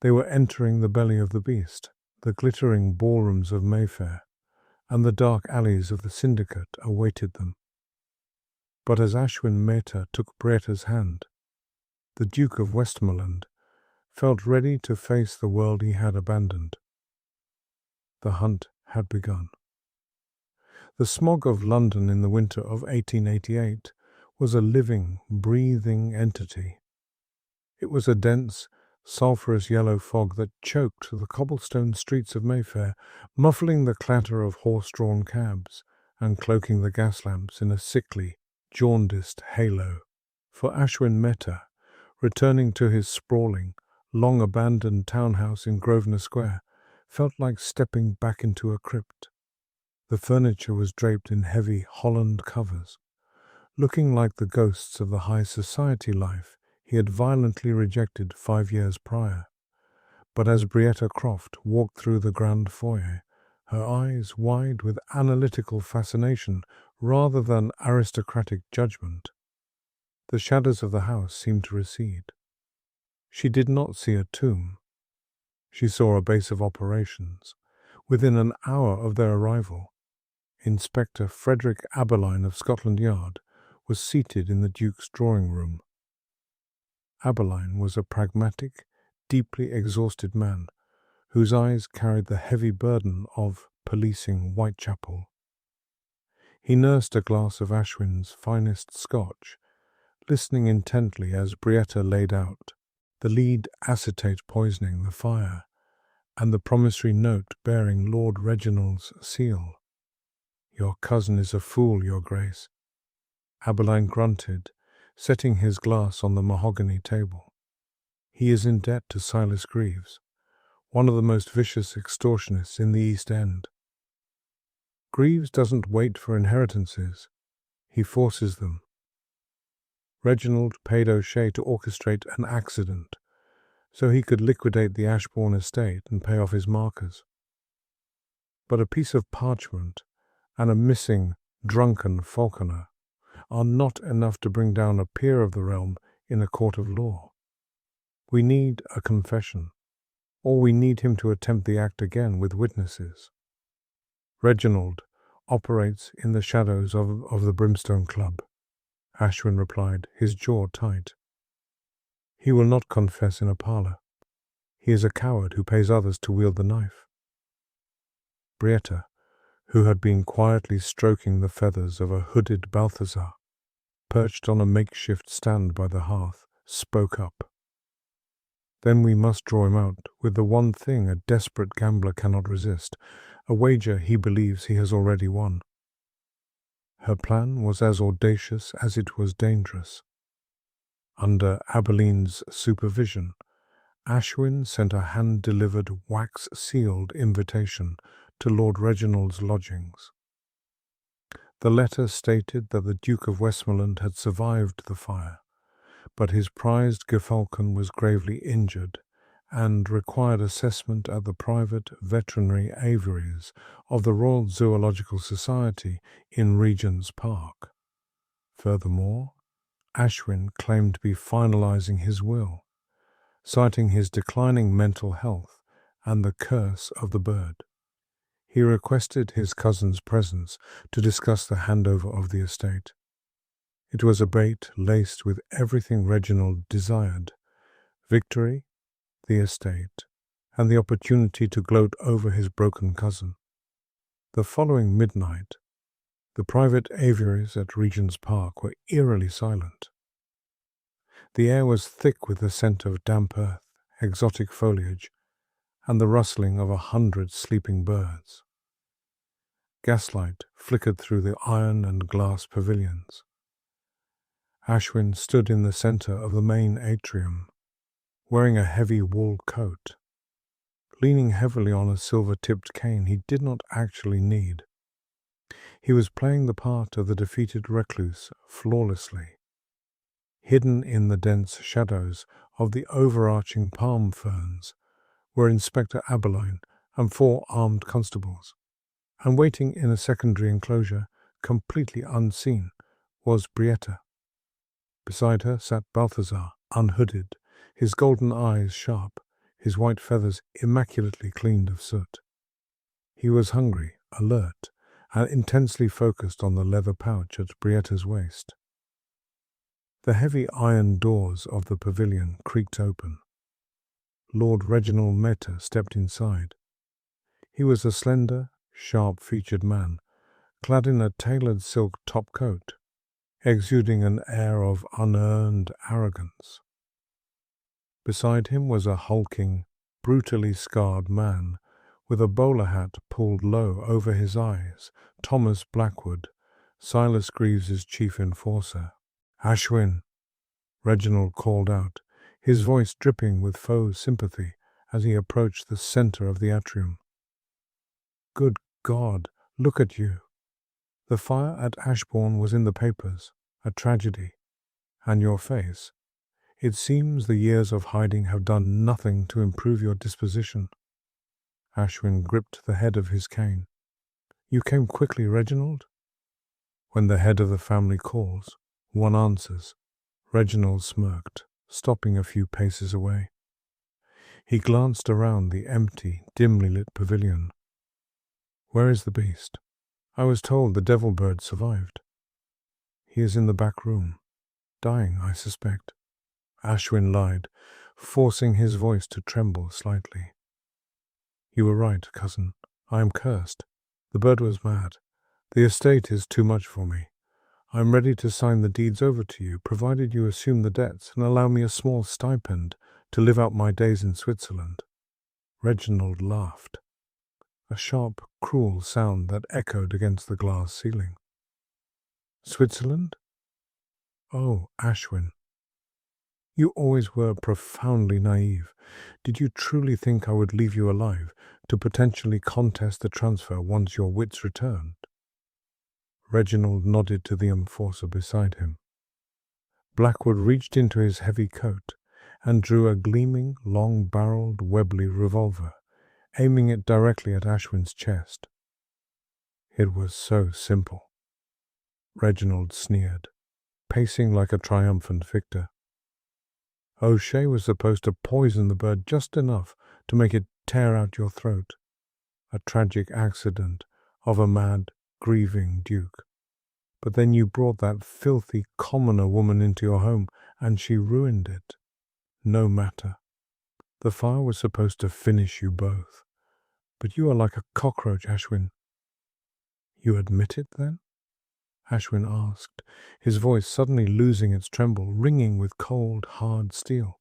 They were entering the belly of the beast, the glittering ballrooms of Mayfair, and the dark alleys of the Syndicate awaited them. But as Ashwin Mehta took Brietta's hand, the Duke of Westmoreland felt ready to face the world he had abandoned. The hunt had begun. The smog of London in the winter of 1888 was a living, breathing entity. It was a dense, sulphurous yellow fog that choked the cobblestone streets of Mayfair, muffling the clatter of horse-drawn cabs and cloaking the gas lamps in a sickly, jaundiced halo. For Ashwin Mehta, returning to his sprawling, long-abandoned townhouse in Grosvenor Square, felt like stepping back into a crypt. The furniture was draped in heavy Holland covers. looking like the ghosts of the high society life he had violently rejected 5 years prior. But as Brietta Croft walked through the grand foyer, her eyes wide with analytical fascination rather than aristocratic judgment, the shadows of the house seemed to recede. She did not see a tomb. She saw a base of operations. Within an hour of their arrival, Inspector Frederick Aberline of Scotland Yard was seated in the Duke's drawing room. Aberline was a pragmatic, deeply exhausted man whose eyes carried the heavy burden of policing Whitechapel. He nursed a glass of Ashwin's finest Scotch, listening intently as Brietta laid out the lead acetate poisoning the fire and the promissory note bearing Lord Reginald's seal. "Your cousin is a fool, Your Grace," Aberline grunted, setting his glass on the mahogany table. "He is in debt to Silas Greaves, one of the most vicious extortionists in the East End. Greaves doesn't wait for inheritances, he forces them. Reginald paid O'Shea to orchestrate an accident so he could liquidate the Ashbourne estate and pay off his markers. But a piece of parchment and a missing, drunken falconer are not enough to bring down a peer of the realm in a court of law. We need a confession, or we need him to attempt the act again with witnesses. Reginald operates in the shadows of the Brimstone Club," Ashwin replied, his jaw tight. "He will not confess in a parlour. He is a coward who pays others to wield the knife." Brietta, who had been quietly stroking the feathers of a hooded Balthazar, perched on a makeshift stand by the hearth, spoke up. "Then we must draw him out with the one thing a desperate gambler cannot resist, a wager he believes he has already won." Her plan was as audacious as it was dangerous. Under Aberline's supervision, Ashwin sent a hand-delivered, wax-sealed invitation to Lord Reginald's lodgings. The letter stated that the Duke of Westmoreland had survived the fire, but his prized Gyrfalcon was gravely injured and required assessment at the private veterinary aviaries of the Royal Zoological Society in Regent's Park. Furthermore, Ashwin claimed to be finalizing his will, citing his declining mental health and the curse of the bird. He requested his cousin's presence to discuss the handover of the estate. It was a bait laced with everything Reginald desired: victory, the estate, and the opportunity to gloat over his broken cousin. The following midnight, the private aviaries at Regent's Park were eerily silent. The air was thick with the scent of damp earth, exotic foliage, and the rustling of 100 sleeping birds. Gaslight flickered through the iron and glass pavilions. Ashwin stood in the centre of the main atrium, wearing a heavy wool coat, leaning heavily on a silver-tipped cane he did not actually need. He was playing the part of the defeated recluse flawlessly, hidden in the dense shadows of the overarching palm ferns were Inspector Aberline and 4 armed constables, and waiting in a secondary enclosure, completely unseen, was Brietta. Beside her sat Balthazar, unhooded, his golden eyes sharp, his white feathers immaculately cleaned of soot. He was hungry, alert, and intensely focused on the leather pouch at Brietta's waist. The heavy iron doors of the pavilion creaked open. Lord Reginald Mehta stepped inside. He was a slender, sharp-featured man, clad in a tailored silk top-coat, exuding an air of unearned arrogance. Beside him was a hulking, brutally scarred man with a bowler hat pulled low over his eyes, Thomas Blackwood, Silas Greaves's chief enforcer. "Ashwin," Reginald called out, his voice dripping with faux sympathy as he approached the centre of the atrium. "Good God, look at you." The fire at Ashbourne was in the papers, a tragedy, and your face. It seems the years of hiding have done nothing to improve your disposition." Ashwin gripped the head of his cane. "You came quickly, Reginald?" "When the head of the family calls, one answers." Reginald smirked, stopping a few paces away. He glanced around the empty, dimly lit pavilion. "Where is the beast? I was told the devil bird survived." "He is in the back room, dying, I suspect." Ashwin lied, forcing his voice to tremble slightly. "You were right, cousin. I am cursed. The bird was mad. The estate is too much for me. I am ready to sign the deeds over to you, provided you assume the debts and allow me a small stipend to live out my days in Switzerland." Reginald laughed, a sharp, cruel sound that echoed against the glass ceiling. "Switzerland? Oh, Ashwin. You always were profoundly naive. Did you truly think I would leave you alive to potentially contest the transfer once your wits returned?" Reginald nodded to the enforcer beside him. Blackwood reached into his heavy coat and drew a gleaming, long-barreled Webley revolver, aiming it directly at Ashwin's chest. It was so simple. Reginald sneered, pacing like a triumphant victor. "O'Shea was supposed to poison the bird just enough to make it tear out your throat. A tragic accident of a mad, grieving duke. But then you brought that filthy commoner woman into your home, and she ruined it. No matter. The fire was supposed to finish you both. But you are like a cockroach, Ashwin." "You admit it, then?" Ashwin asked, his voice suddenly losing its tremble, ringing with cold, hard steel.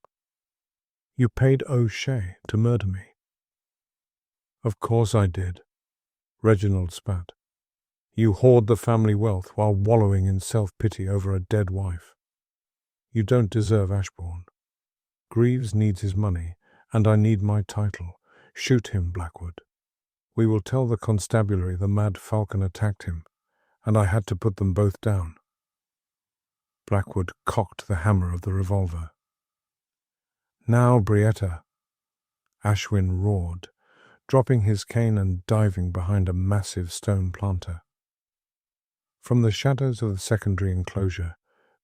"You paid O'Shea to murder me." "Of course I did," Reginald spat. "You hoard the family wealth while wallowing in self-pity over a dead wife. You don't deserve Ashbourne. Greaves needs his money, and I need my title. Shoot him, Blackwood. We will tell the constabulary the mad Falcon attacked him, and I had to put them both down." Blackwood cocked the hammer of the revolver. "Now, Brietta," Ashwin roared, dropping his cane and diving behind a massive stone planter. From the shadows of the secondary enclosure,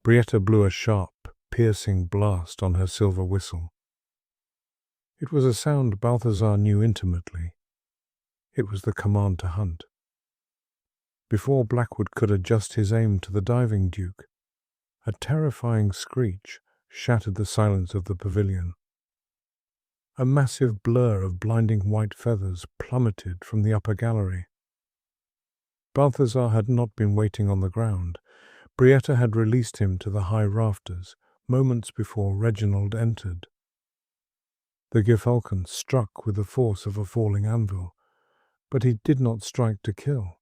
Brietta blew a sharp, piercing blast on her silver whistle. It was a sound Balthazar knew intimately. It was the command to hunt. Before Blackwood could adjust his aim to the diving duke, a terrifying screech shattered the silence of the pavilion. A massive blur of blinding white feathers plummeted from the upper gallery. Balthazar had not been waiting on the ground. Brietta had released him to the high rafters moments before Reginald entered. The Gyrfalcon struck with the force of a falling anvil, but he did not strike to kill.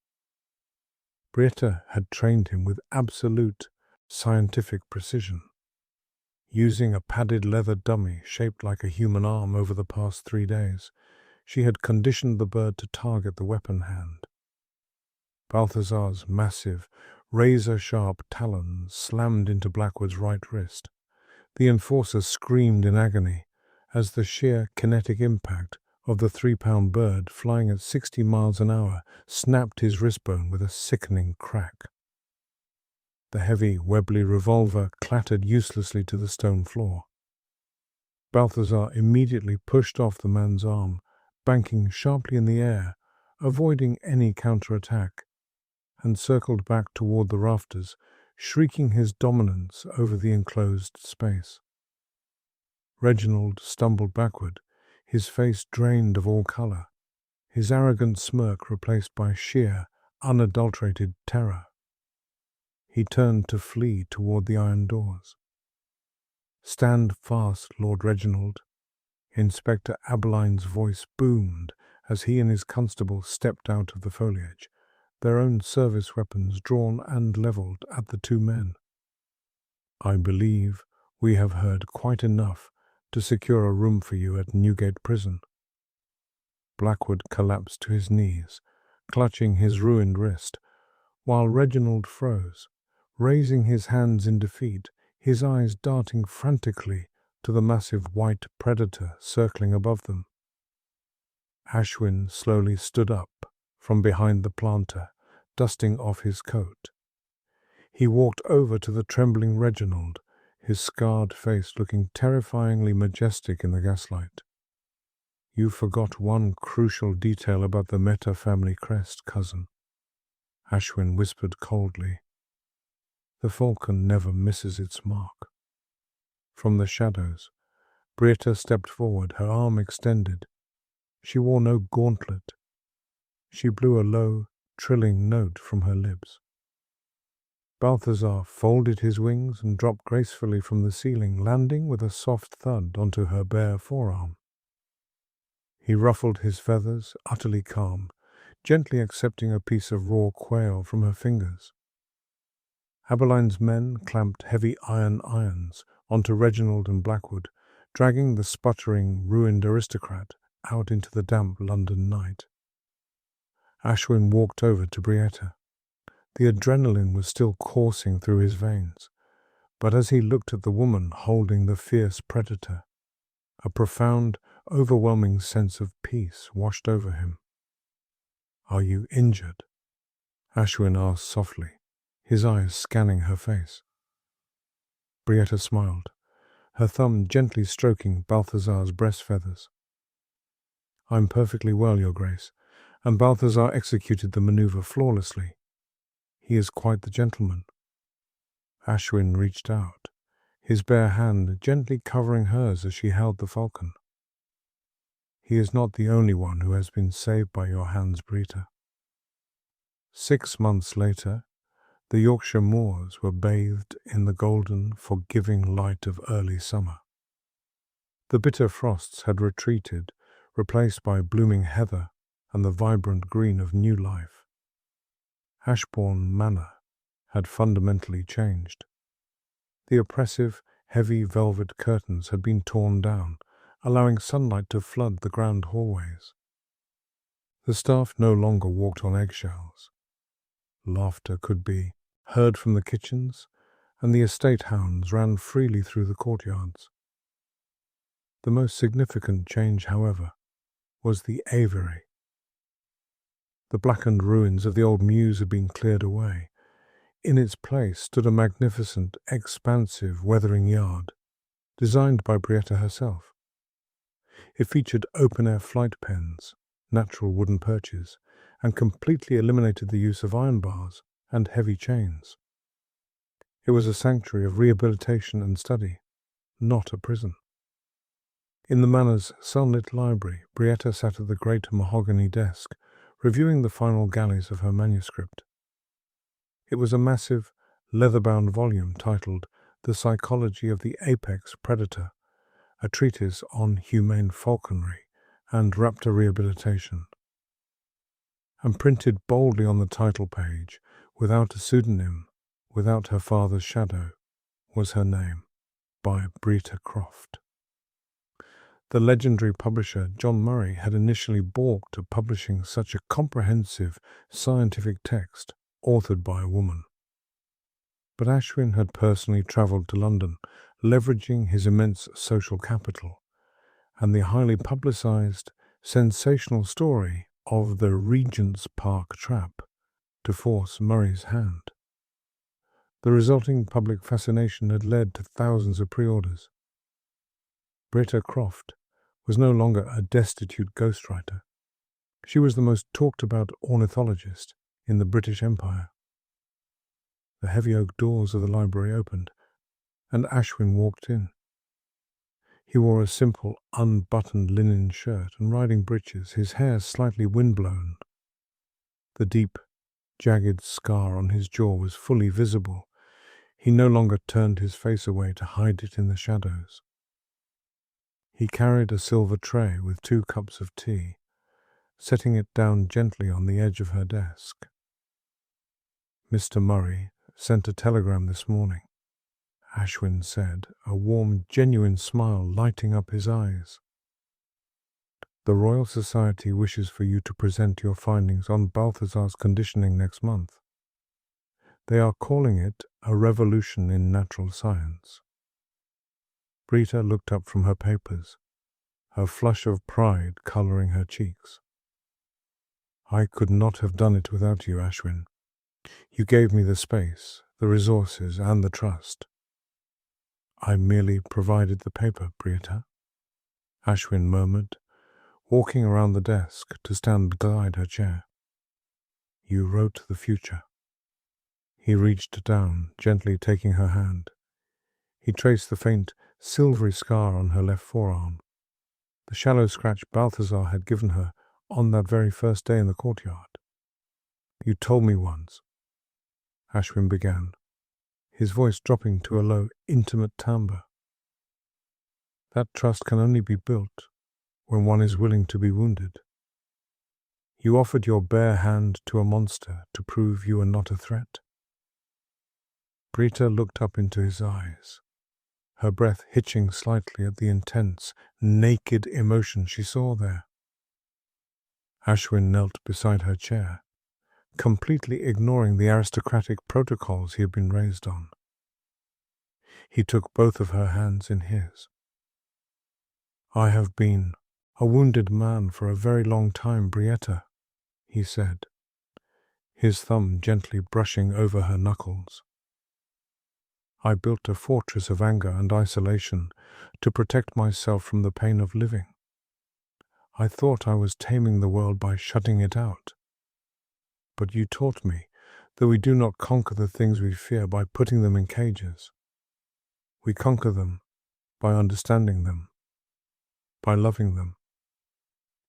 Brietta had trained him with absolute scientific precision. Using a padded leather dummy shaped like a human arm over the past 3 days, she had conditioned the bird to target the weapon hand. Balthazar's massive, razor-sharp talons slammed into Blackwood's right wrist. The enforcer screamed in agony as the sheer kinetic impact of the 3-pound bird flying at 60 miles an hour snapped his wristbone with a sickening crack. The heavy Webley revolver clattered uselessly to the stone floor. Balthazar immediately pushed off the man's arm, banking sharply in the air, avoiding any counterattack, and circled back toward the rafters, shrieking his dominance over the enclosed space. Reginald stumbled backward, his face drained of all color, his arrogant smirk replaced by sheer, unadulterated terror. He turned to flee toward the iron doors. "Stand fast, Lord Reginald," Inspector Abeline's voice boomed as he and his constable stepped out of the foliage, their own service weapons drawn and levelled at the 2 men. "I believe we have heard quite enough to secure a room for you at Newgate Prison." Blackwood collapsed to his knees, clutching his ruined wrist, while Reginald froze, raising his hands in defeat, his eyes darting frantically to the massive white predator circling above them. Ashwin slowly stood up from behind the planter, dusting off his coat. He walked over to the trembling Reginald, his scarred face looking terrifyingly majestic in the gaslight. "You forgot one crucial detail about the Mehta family crest, cousin," Ashwin whispered coldly. "The falcon never misses its mark." From the shadows, Brietta stepped forward, her arm extended. She wore no gauntlet. She blew a low, trilling note from her lips. Balthazar folded his wings and dropped gracefully from the ceiling, landing with a soft thud onto her bare forearm. He ruffled his feathers, utterly calm, gently accepting a piece of raw quail from her fingers. Abeline's men clamped heavy iron irons onto Reginald and Blackwood, dragging the sputtering, ruined aristocrat out into the damp London night. Ashwin walked over to Brietta. The adrenaline was still coursing through his veins, but as he looked at the woman holding the fierce predator, a profound, overwhelming sense of peace washed over him. "Are you injured?" Ashwin asked softly, his eyes scanning her face. Brietta smiled, her thumb gently stroking Balthazar's breast feathers. "I'm perfectly well, Your Grace, and Balthazar executed the maneuver flawlessly. He is quite the gentleman." Ashwin reached out, his bare hand gently covering hers as she held the falcon. "He is not the only one who has been saved by your hands, Brietta." 6 months later, the Yorkshire moors were bathed in the golden, forgiving light of early summer. The bitter frosts had retreated, replaced by blooming heather and the vibrant green of new life. Ashbourne Manor had fundamentally changed. The oppressive, heavy velvet curtains had been torn down, allowing sunlight to flood the grand hallways. The staff no longer walked on eggshells. Laughter could be heard from the kitchens, and the estate hounds ran freely through the courtyards. The most significant change, however, was the aviary. The blackened ruins of the old mews had been cleared away. In its place stood a magnificent, expansive weathering yard, designed by Brietta herself. It featured open-air flight pens, natural wooden perches, and completely eliminated the use of iron bars and heavy chains. It was a sanctuary of rehabilitation and study, not a prison. In the manor's sunlit library, Brietta sat at the great mahogany desk, reviewing the final galleys of her manuscript. It was a massive, leather-bound volume titled The Psychology of the Apex Predator, a treatise on humane falconry and raptor rehabilitation. And printed boldly on the title page, without a pseudonym, without her father's shadow, was her name, by Brietta Croft. The legendary publisher John Murray had initially balked at publishing such a comprehensive scientific text authored by a woman. But Ashwin had personally travelled to London, leveraging his immense social capital, and the highly publicised, sensational story of the Regent's Park trap to force Murray's hand. The resulting public fascination had led to thousands of pre-orders. Brietta Croft was no longer a destitute ghostwriter. She was the most talked-about ornithologist in the British Empire. The heavy oak doors of the library opened, and Ashwin walked in. He wore a simple, unbuttoned linen shirt and riding breeches, his hair slightly windblown. The deep, jagged scar on his jaw was fully visible. He no longer turned his face away to hide it in the shadows. He carried a silver tray with 2 cups of tea, setting it down gently on the edge of her desk. "Mr. Murray sent a telegram this morning," Ashwin said, a warm, genuine smile lighting up his eyes. "The Royal Society wishes for you to present your findings on Balthazar's conditioning next month. They are calling it a revolution in natural science. Brietta looked up from her papers, her flush of pride colouring her cheeks. I could not have done it without you, Ashwin. You gave me the space, the resources, and the trust. I merely provided the paper, Brietta, Ashwin murmured, walking around the desk to stand beside her chair. You wrote the future. He reached down, gently taking her hand. He traced the faint, silvery scar on her left forearm, the shallow scratch Balthazar had given her on that very first day in the courtyard. You told me once, Ashwin began, his voice dropping to a low, intimate timbre. That trust can only be built when one is willing to be wounded. You offered your bare hand to a monster to prove you were not a threat. Brietta looked up into his eyes, her breath hitching slightly at the intense, naked emotion she saw there. Ashwin knelt beside her chair, completely ignoring the aristocratic protocols he had been raised on. He took both of her hands in his. I have been a wounded man for a very long time, Brietta, he said, his thumb gently brushing over her knuckles. I built a fortress of anger and isolation to protect myself from the pain of living. I thought I was taming the world by shutting it out. But you taught me that we do not conquer the things we fear by putting them in cages. We conquer them by understanding them, by loving them.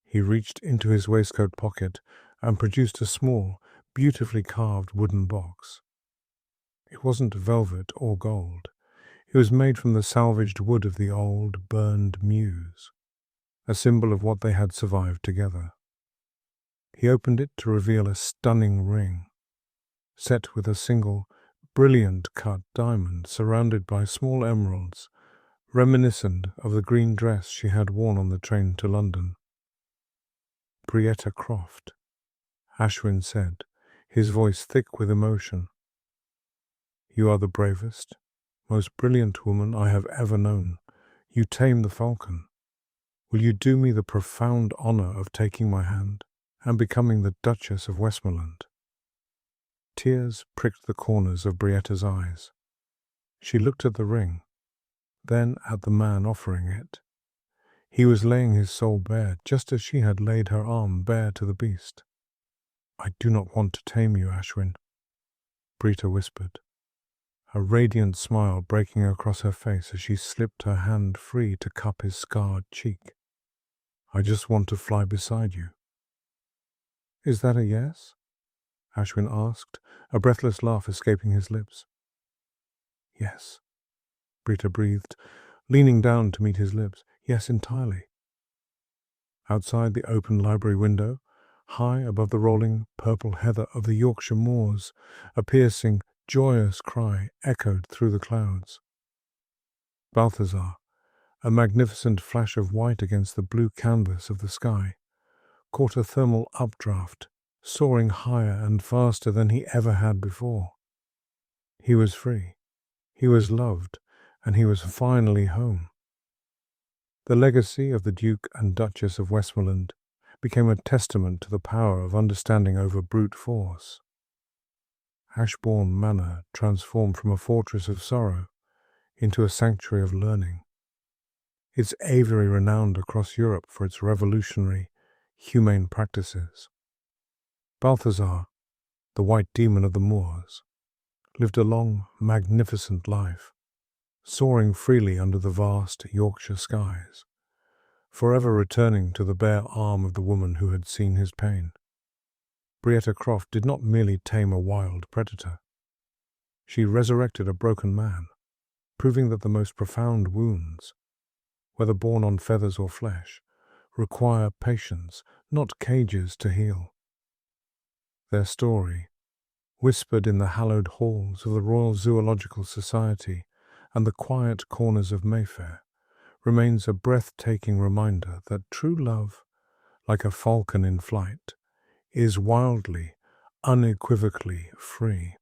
He reached into his waistcoat pocket and produced a small, beautifully carved wooden box. It wasn't velvet or gold. It was made from the salvaged wood of the old, burned mews, a symbol of what they had survived together. He opened it to reveal a stunning ring, set with a single, brilliant-cut diamond surrounded by small emeralds, reminiscent of the green dress she had worn on the train to London. Brietta Croft, Ashwin said, his voice thick with emotion. You are the bravest, most brilliant woman I have ever known. You tame the Falcon. Will you do me the profound honour of taking my hand and becoming the Duchess of Westmoreland? Tears pricked the corners of Brietta's eyes. She looked at the ring, then at the man offering it. He was laying his soul bare, just as she had laid her arm bare to the beast. I do not want to tame you, Ashwin, Brietta whispered, a radiant smile breaking across her face as she slipped her hand free to cup his scarred cheek. I just want to fly beside you. Is that a yes? Ashwin asked, a breathless laugh escaping his lips. Yes, Brietta breathed, leaning down to meet his lips. Yes, entirely. Outside the open library window, high above the rolling purple heather of the Yorkshire moors, a piercing, joyous cry echoed through the clouds. Balthazar, a magnificent flash of white against the blue canvas of the sky, caught a thermal updraft, soaring higher and faster than he ever had before. He was free, he was loved, and he was finally home. The legacy of the Duke and Duchess of Westmoreland became a testament to the power of understanding over brute force. Ashbourne Manor transformed from a fortress of sorrow into a sanctuary of learning, its aviary renowned across Europe for its revolutionary, humane practices. Balthazar, the white demon of the moors, lived a long, magnificent life, soaring freely under the vast Yorkshire skies, forever returning to the bare arm of the woman who had seen his pain. Brietta Croft did not merely tame a wild predator. She resurrected a broken man, proving that the most profound wounds, whether born on feathers or flesh, require patience, not cages, to heal. Their story, whispered in the hallowed halls of the Royal Zoological Society and the quiet corners of Mayfair, remains a breathtaking reminder that true love, like a falcon in flight, is wildly, unequivocally free.